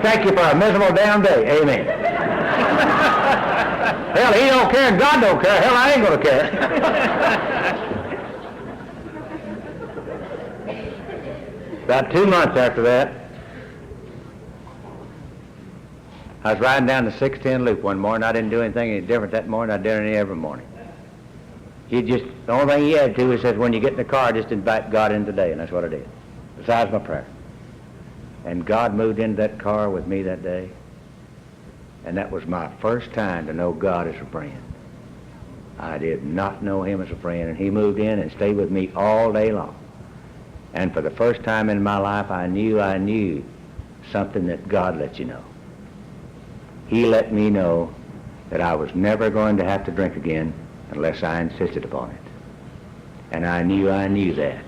thank you for a miserable damn day. Amen. Hell, he don't care and God don't care. Hell, I ain't going to care. About 2 months after that, I was riding down the 610 loop one morning. I didn't do anything any different that morning. I did it every morning. The only thing he had to do is says, when you get in the car, just invite God in today, and that's what I did, besides my prayer. And God moved into that car with me that day, and that was my first time to know God as a friend. I did not know him as a friend, and he moved in and stayed with me all day long. And for the first time in my life, I knew something that God let you know. He let me know that I was never going to have to drink again unless I insisted upon it. And I knew that.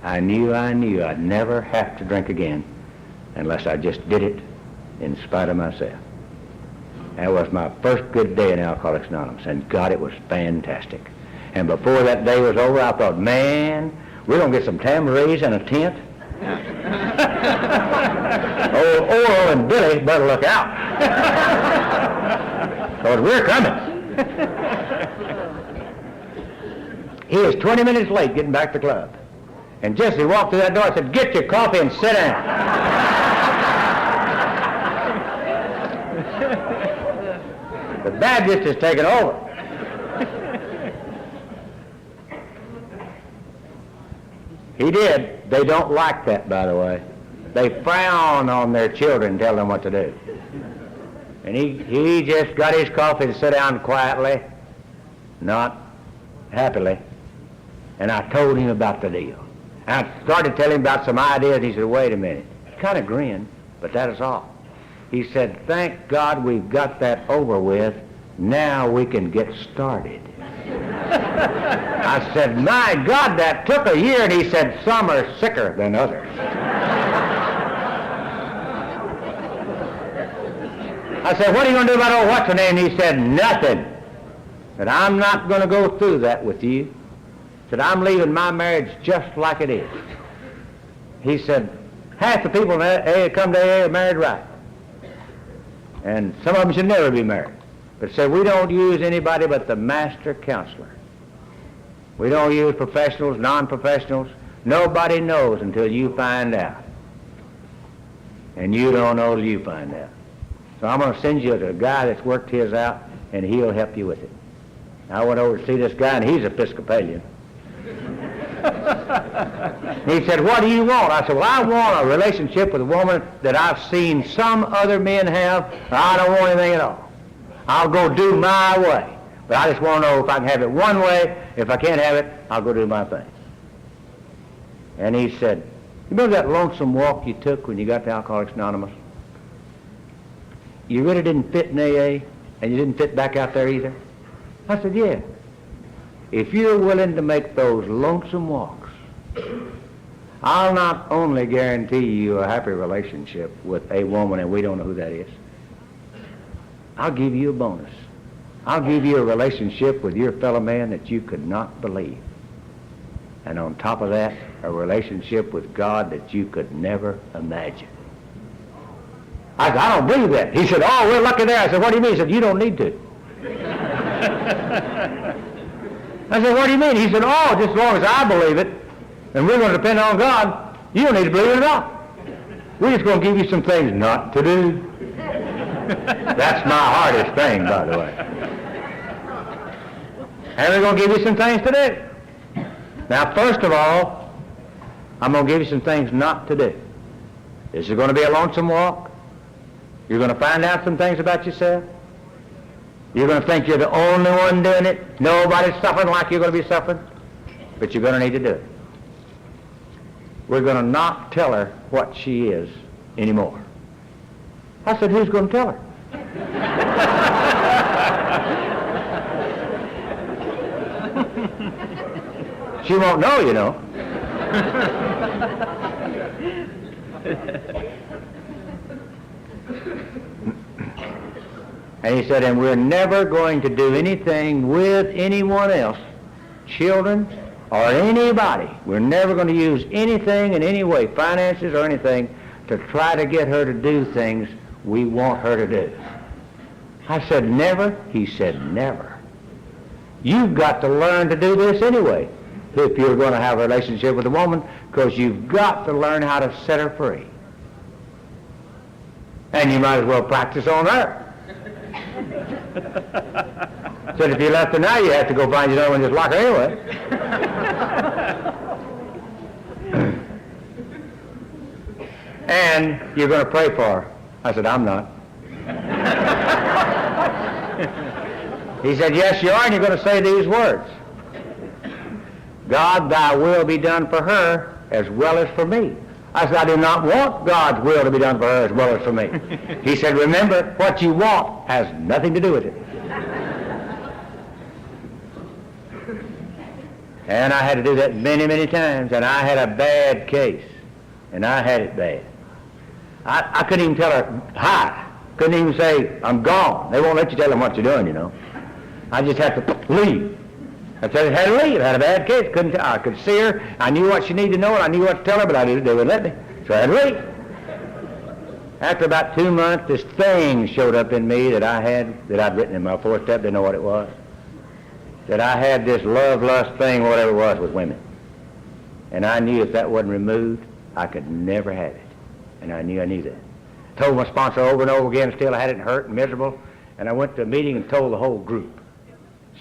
I knew I'd never have to drink again unless I just did it in spite of myself. That was my first good day in Alcoholics Anonymous, and God, it was fantastic. And before that day was over, I thought, man, we're going to get some tambourines and a tent. Old Oral and Billy better look out. Because we're coming. He was 20 minutes late getting back to the club. And Jesse walked through that door and said, get your coffee and sit down. The Baptist has taken over. He did. They don't like that, by the way. They frown on their children and tell them what to do. And he just got his coffee and sat down quietly, not happily. And I told him about the deal. And I started telling him about some ideas. He said, wait a minute. He kind of grinned, but that is all. He said, thank God we've got that over with. Now we can get started. I said, my God, that took a year. And he said, some are sicker than others. I said, what are you going to do about old what's-her-name? And he said, nothing. But I'm not going to go through that with you. He said, I'm leaving my marriage just like it is. He said, Half the people that come to AA are married right. And some of them should never be married. But said we don't use anybody but the master counselor. We don't use professionals, non-professionals. Nobody knows until you find out. And you don't know till you find out. So I'm going to send you to a guy that's worked his out, and he'll help you with it. I went over to see this guy, and he's Episcopalian. He said, what do you want? I said, well, I want a relationship with a woman that I've seen some other men have, or I don't want anything at all. I'll go do my way. But I just want to know if I can have it one way. If I can't have it, I'll go do my thing. And he said, you remember that lonesome walk you took when you got to Alcoholics Anonymous? You really didn't fit in AA, and you didn't fit back out there either? I said, yeah. If you're willing to make those lonesome walks, I'll not only guarantee you a happy relationship with a woman, and we don't know who that is, I'll give you a bonus. I'll give you a relationship with your fellow man that you could not believe. And on top of that, a relationship with God that you could never imagine. I said, I don't believe that. He said, oh, we're lucky there. I said, what do you mean? He said, you don't need to. I said, what do you mean? He said, oh, just as long as I believe it, and we're going to depend on God, you don't need to believe it at all. We're just going to give you some things not to do. That's my hardest thing, by the way. And we're going to give you some things to do. Now, first of all, I'm going to give you some things not to do. This is going to be a lonesome walk. You're going to find out some things about yourself. You're going to think you're the only one doing it. Nobody's suffering like you're going to be suffering. But you're going to need to do it. We're going to not tell her what she is anymore. I said, who's going to tell her? She won't know, you know. And he said, and we're never going to do anything with anyone else, children or anybody. We're never going to use anything in any way, finances or anything, to try to get her to do things we want her to do. I said, never? He said, never. You've got to learn to do this anyway if you're going to have a relationship with a woman, because you've got to learn how to set her free. And you might as well practice on her. Said if you left her now, you have to go find another one and just lock her anyway. And you're going to pray for her. I said, I'm not. He said, yes, you are, and you're going to say these words. God, thy will be done for her as well as for me. I said, I do not want God's will to be done for her as well as for me. He said, remember, what you want has nothing to do with it. And I had to do that many, many times, and I had a bad case, and I had it bad. I couldn't even tell her hi. Couldn't even say, I'm gone. They won't let you tell them what you're doing, you know. I just had to leave. I said I had to leave. I had a bad case. I could see her. I knew what she needed to know, and I knew what to tell her, but they wouldn't let me. So I had to leave. After about 2 months, this thing showed up in me that I'd written in my 4th step, didn't know what it was. That I had this love, lust thing, whatever it was, with women. And I knew if that wasn't removed, I could never have it. And I knew that. Told my sponsor over and over again, still I had it, and hurt and miserable. And I went to a meeting and told the whole group.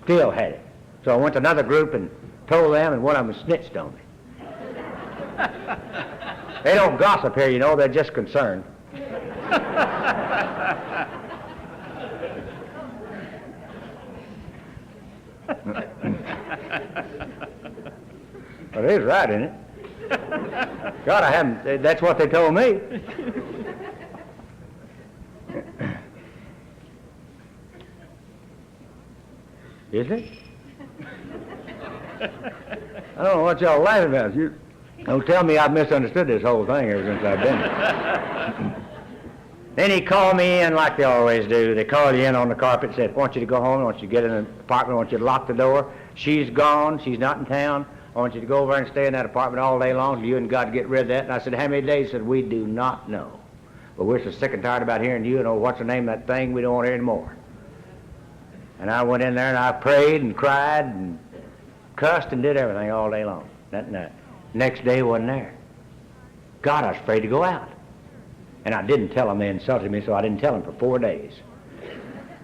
Still had it. So I went to another group and told them, and one of them snitched on me. They don't gossip here, you know, they're just concerned. But it is right, isn't it? God, I haven't, that's what they told me. Is it? I don't know what y'all laughing about. You don't tell me I've misunderstood this whole thing ever since I've been here. Then he called me in like they always do. They called you in on the carpet and said, I want you to go home, I want you to get in the apartment, I want you to lock the door. She's gone, she's not in town. I want you to go over and stay in that apartment all day long till you and God get rid of that. And I said, how many days? He said, we do not know. But we're so sick and tired about hearing you and, oh, what's the name of that thing? We don't want to hear anymore. And I went in there and I prayed and cried and cussed and did everything all day long that night. Next day, he wasn't there. God, I was afraid to go out. And I didn't tell him. They insulted me, so I didn't tell him for 4 days.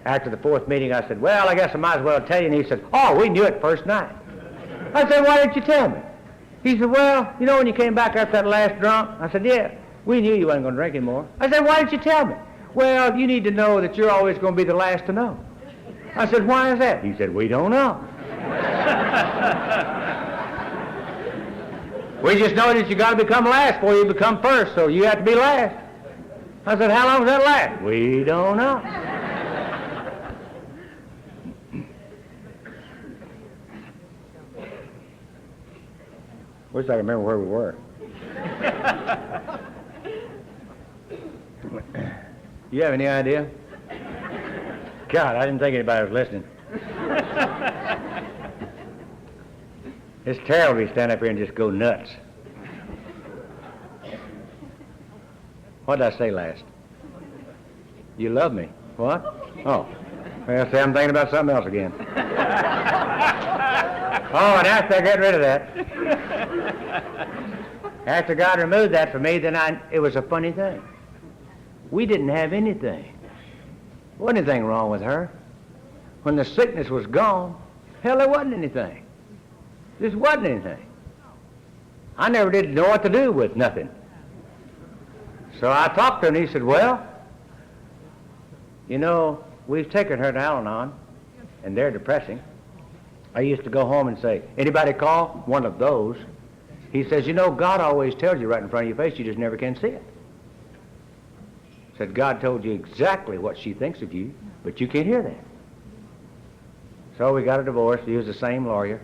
After the 4th meeting, I said, well, I guess I might as well tell you. And he said, oh, we knew it first night. I said, why didn't you tell me? He said, well, you know when you came back after that last drunk? I said, yeah, we knew you wasn't going to drink anymore. I said, why didn't you tell me? Well, you need to know that you're always going to be the last to know. I said, why is that? He said, we don't know. We just know that you got to become last before you become first, so you have to be last. I said, how long does that last? We don't know. Wish I could remember where we were. You have any idea? God, I didn't think anybody was listening. It's terrible to stand up here and just go nuts. What did I say last? You love me. What? Oh. Well, see, I'm thinking about something else again. Oh, and after I got rid of that, after God removed that from me, then it was a funny thing. We didn't have anything. Wasn't anything wrong with her. When the sickness was gone, hell, there wasn't anything. Just wasn't anything. I never did know what to do with nothing. So I talked to him, and he said, well, you know, we've taken her to Al-Anon, and they're depressing. I used to go home and say, anybody call? One of those. He says, you know, God always tells you right in front of your face, you just never can see it. Said, God told you exactly what she thinks of you, but you can't hear that. So we got a divorce. He was the same lawyer,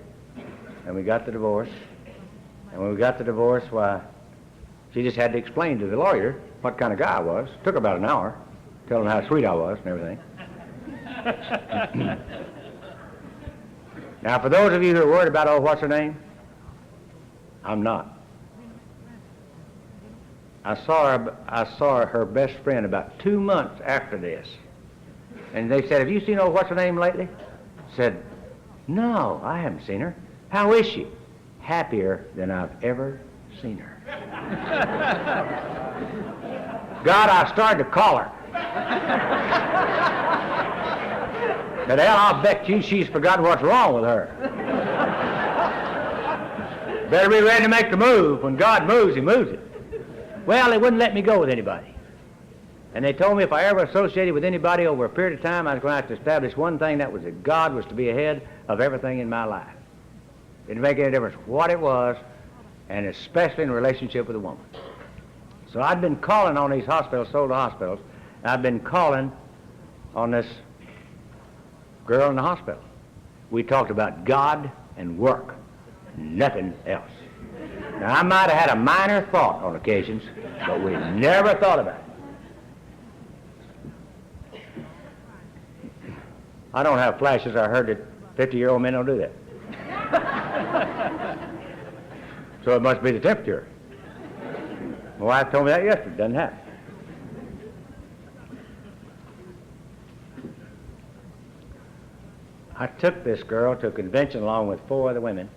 and we got the divorce. And when we got the divorce, why, she just had to explain to the lawyer what kind of guy I was. Took about an hour, telling him how sweet I was and everything. Now, for those of you who are worried about, oh, what's her name? I'm not. I saw her best friend about 2 months after this. And they said, have you seen old what's her name lately? Said, no, I haven't seen her. How is she? Happier than I've ever seen her. God, I started to call her. But hell, I'll bet you she's forgotten what's wrong with her. Better be ready to make the move. When God moves, he moves it. Well, they wouldn't let me go with anybody. And they told me if I ever associated with anybody over a period of time, I was going to have to establish one thing, that was that God was to be ahead of everything in my life. It didn't make any difference what it was, and especially in relationship with a woman. So I'd been calling on these hospitals, sold to hospitals, and I'd been calling on this girl in the hospital. We talked about God and work, nothing else. Now, I might have had a minor thought on occasions, but we never thought about it. I don't have flashes. I heard that 50-year-old men don't do that. So it must be the temperature. My wife told me that yesterday. It doesn't happen. I took this girl to a convention along with 4 other women,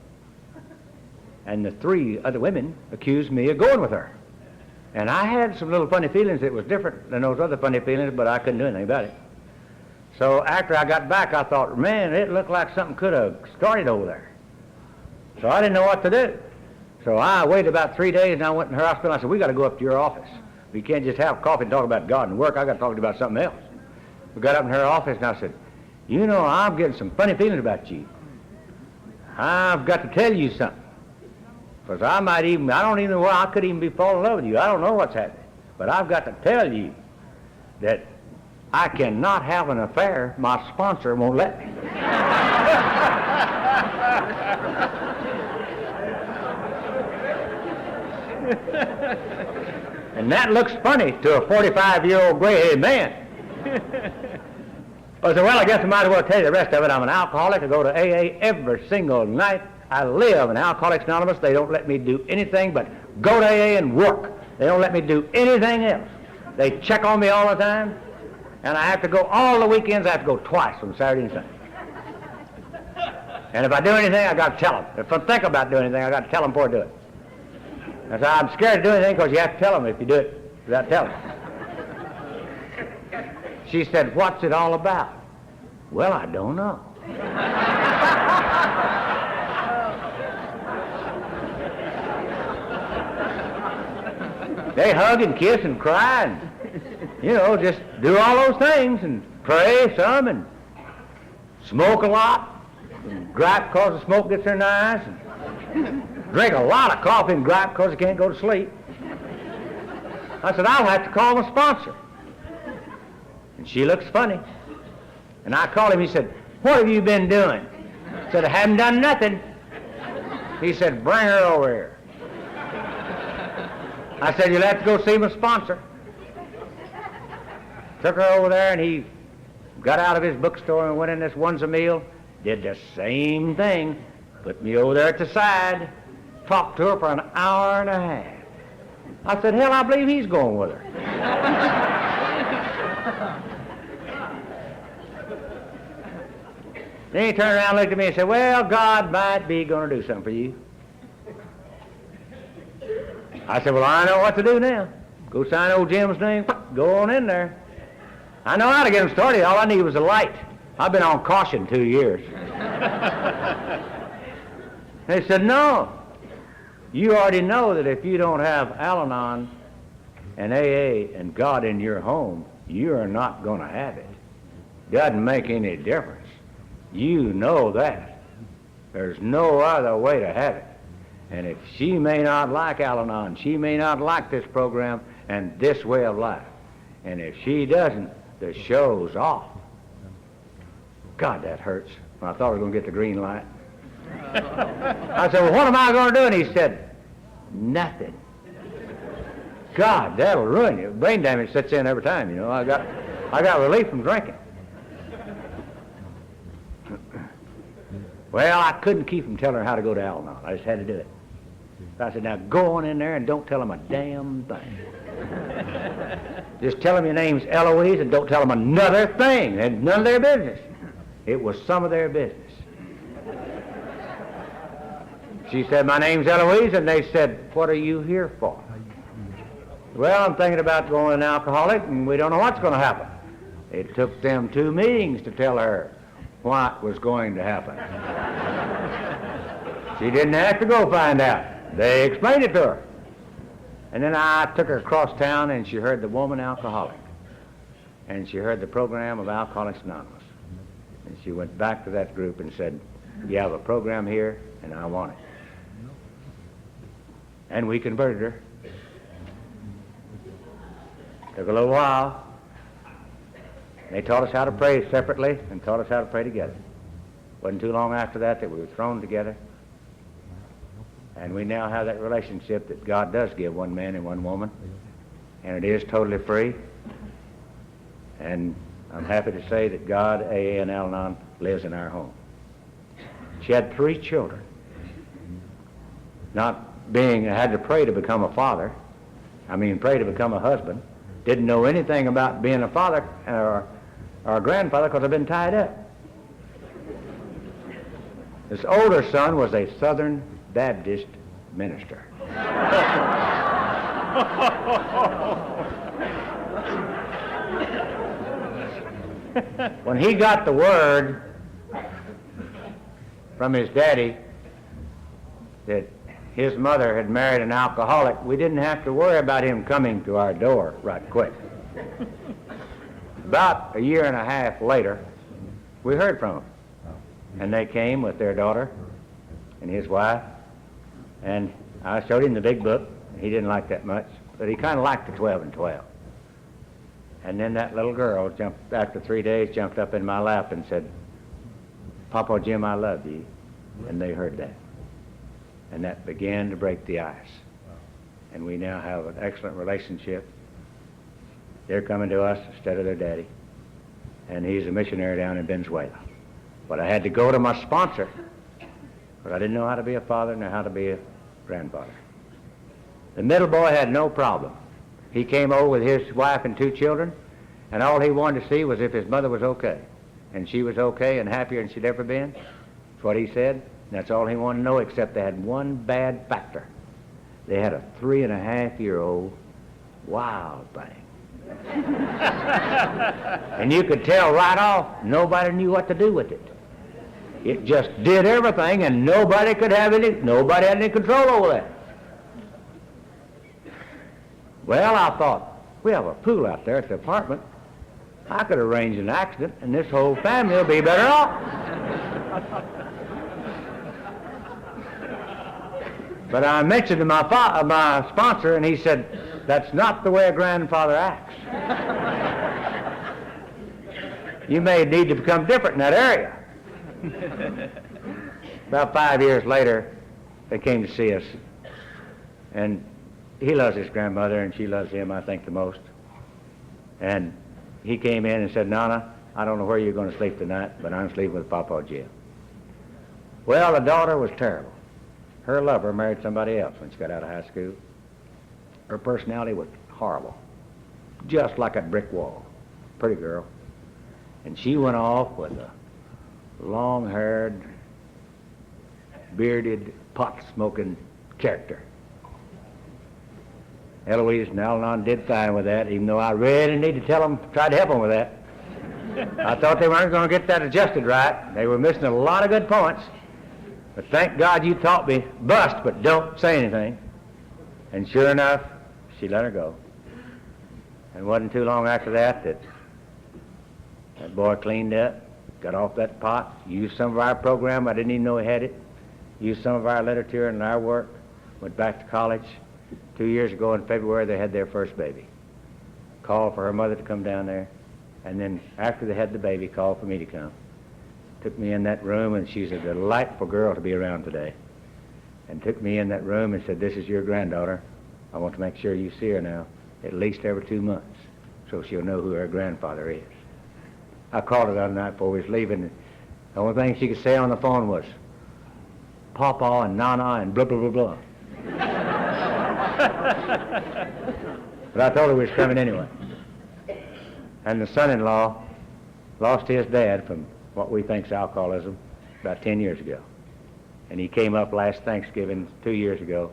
and the 3 other women accused me of going with her. And I had some little funny feelings that was different than those other funny feelings, but I couldn't do anything about it. So after I got back, I thought, man, it looked like something could have started over there. So I didn't know what to do. So I waited about 3 days, and I went in her hospital. I said, we got to go up to your office. We can't just have coffee and talk about God and work. I got to talk to you about something else. We got up in her office, and I said, you know, I'm getting some funny feelings about you. I've got to tell you something. Because I don't even know where I could even be falling in love with you. I don't know what's happening. But I've got to tell you that I cannot have an affair. My sponsor won't let me. And that looks funny to a 45-year-old gray-haired man. I said, well, I guess I might as well tell you the rest of it. I'm an alcoholic. I go to AA every single night. I live in Alcoholics Anonymous. They don't let me do anything but go to AA and work. They don't let me do anything else. They check on me all the time, and I have to go all the weekends. I have to go twice on Saturday and Sunday. And if I do anything, I got to tell them. If I think about doing anything, I got to tell them before I do it. I said, I'm scared to do anything because you have to tell them if you do it without telling them. She said, what's it all about? Well, I don't know. They hug and kiss and cry and, just do all those things and pray some and smoke a lot and gripe because the smoke gets in their eyes and drink a lot of coffee and gripe because they can't go to sleep. I said, I'll have to call my sponsor. And she looks funny. And I called him. He said, what have you been doing? I said, I haven't done nothing. He said, bring her over here. I said, you'll have to go see my sponsor. Took her over there, and he got out of his bookstore and went in this One's a Meal, did the same thing, put me over there at the side, talked to her for an hour and a half. I said, hell, I believe he's going with her. Then he turned around and looked at me and said, well, God might be going to do something for you. I said, well, I know what to do now. Go sign old Jim's name, go on in there. I know how to get him started. All I need was a light. I've been on caution 2 years. They said, no. You already know that if you don't have Al-Anon and AA and God in your home, you are not going to have it. Doesn't make any difference. You know that. There's no other way to have it. And if she may not like Al-Anon, she may not like this program and this way of life. And if she doesn't, the show's off. God, that hurts. I thought I was going to get the green light. I said, well, what am I going to do? And he said, nothing. God, that'll ruin you. Brain damage sets in every time, I got relief from drinking. Well, I couldn't keep from telling her how to go to Al-Anon. I just had to do it. So I said, now go on in there and don't tell them a damn thing. Just tell them your name's Eloise and don't tell them another thing. It's none of their business. It was some of their business. She said, my name's Eloise, and they said, what are you here for? Well, I'm thinking about going an alcoholic, and we don't know what's going to happen. It took them 2 meetings to tell her what was going to happen. She didn't have to go find out. They explained it to her. And then I took her across town, and she heard the Woman Alcoholic. And she heard the program of Alcoholics Anonymous. And she went back to that group and said, you have a program here, and I want it. And we converted her. Took a little while. They taught us how to pray separately and taught us how to pray together. Wasn't too long after that we were thrown together. And we now have that relationship that God does give one man and one woman. And it is totally free. And I'm happy to say that God, AA, and Al-Anon lives in our home. She had 3 children. Had to pray to become a father. Pray to become a husband. Didn't know anything about being a father or a grandfather because I've been tied up. His older son was a Southern Baptist minister. When he got the word from his daddy that his mother had married an alcoholic, we didn't have to worry about him coming to our door right quick. About 1.5 years later, we heard from them. And they came with their daughter and his wife, and I showed him the big book. He didn't like that much, but he kind of liked the 12 and 12. And then that little girl after 3 days, jumped up in my lap and said, Papa Jim, I love you. And they heard that. And that began to break the ice. And we now have an excellent relationship. They're coming to us instead of their daddy. And he's a missionary down in Venezuela. But I had to go to my sponsor but I didn't know how to be a father nor how to be a grandfather. The middle boy had no problem. He came over with his wife and 2 children, and all he wanted to see was if his mother was okay. And she was okay and happier than she'd ever been. That's what he said. And that's all he wanted to know, except they had one bad factor. They had a 3.5-year-old wild thing. And you could tell right off, nobody knew what to do with it. It just did everything, and nobody had any control over that. Well, I thought, we have a pool out there at the apartment. I could arrange an accident, and this whole family will be better off. But I mentioned to my sponsor, and he said, that's not the way a grandfather acts. You may need to become different in that area. About 5 years later, they came to see us, and he loves his grandmother, and she loves him, I think, the most. And he came in and said, Nana, I don't know where you're going to sleep tonight, but I'm sleeping with Papa Jim. Well, the daughter was terrible. Her lover married somebody else when she got out of high school. Her personality was horrible, just like a brick wall. Pretty girl. And she went off with a long-haired, bearded, pot-smoking character. Eloise and Al-Anon did fine with that, even though I really need to tell them, try to help them with that. I thought they weren't going to get that adjusted right. They were missing a lot of good points. But thank God you taught me, bust, but don't say anything. And sure enough, she let her go. And it wasn't too long after that that boy cleaned up, got off that pot, used some of our program. I didn't even know he had it. Used some of our literature and our work. Went back to college. 2 years ago in February, they had their first baby. Called for her mother to come down there. And then after they had the baby, called for me to come. Took me in that room, and she's a delightful girl to be around today. And took me in that room and said, this is your granddaughter. I want to make sure you see her now, at least every 2 months, so she'll know who her grandfather is. I called her the other night before we was leaving. And the only thing she could say on the phone was, Papa and Nana and blah, blah, blah, blah. But I told her we was coming anyway. And the son-in-law lost his dad from what we think's alcoholism about 10 years ago. And he came up last Thanksgiving 2 years ago,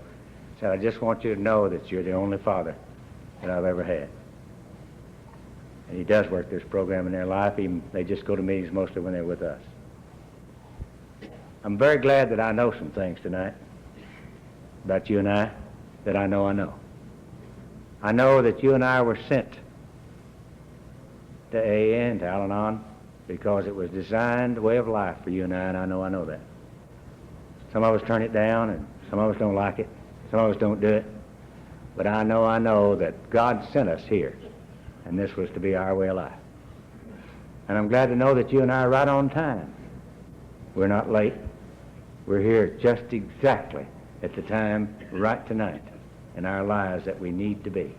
said, I just want you to know that you're the only father that I've ever had. And he does work this program in their life. They just go to meetings mostly when they're with us. I'm very glad that I know some things tonight about you and I that I know. I know that you and I were sent to AA and to Al-Anon because it was designed a way of life for you and I know that. Some of us turn it down, and some of us don't like it. Some of us don't do it. But I know that God sent us here, and this was to be our way of life. And I'm glad to know that you and I are right on time. We're not late. We're here just exactly at the time right tonight in our lives that we need to be.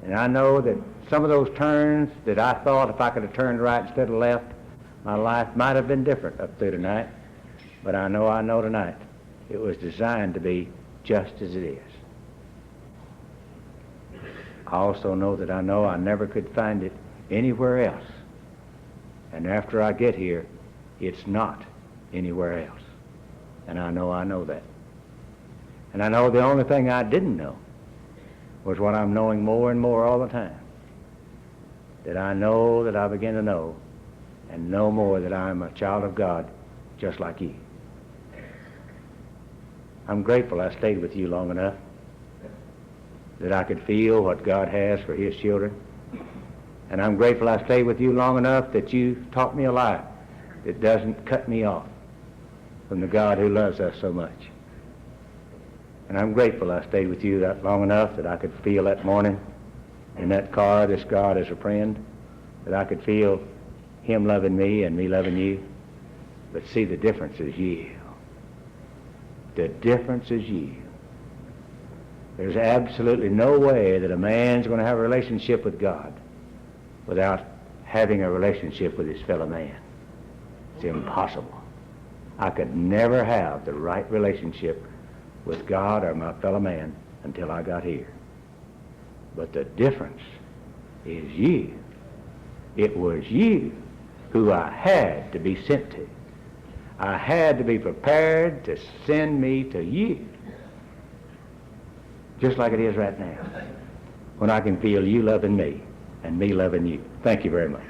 And I know that some of those turns that I thought if I could have turned right instead of left, my life might have been different up through tonight. But I know tonight it was designed to be just as it is. I also know that I never could find it anywhere else. And after I get here, it's not anywhere else. And I know that. And I know the only thing I didn't know was what I'm knowing more and more all the time. That I know that I begin to know, and know more that I'm a child of God just like you. I'm grateful I stayed with you long enough that I could feel what God has for his children. And I'm grateful I stayed with you long enough that you taught me a life that doesn't cut me off from the God who loves us so much. And I'm grateful I stayed with you that long enough that I could feel that morning in that car, this God as a friend, that I could feel him loving me and me loving you. But see, the difference is you. The difference is you. There's absolutely no way that a man's going to have a relationship with God without having a relationship with his fellow man. It's impossible. I could never have the right relationship with God or my fellow man until I got here. But the difference is you. It was you who I had to be sent to. I had to be prepared to send me to you. Just like it is right now, when I can feel you loving me and me loving you. Thank you very much.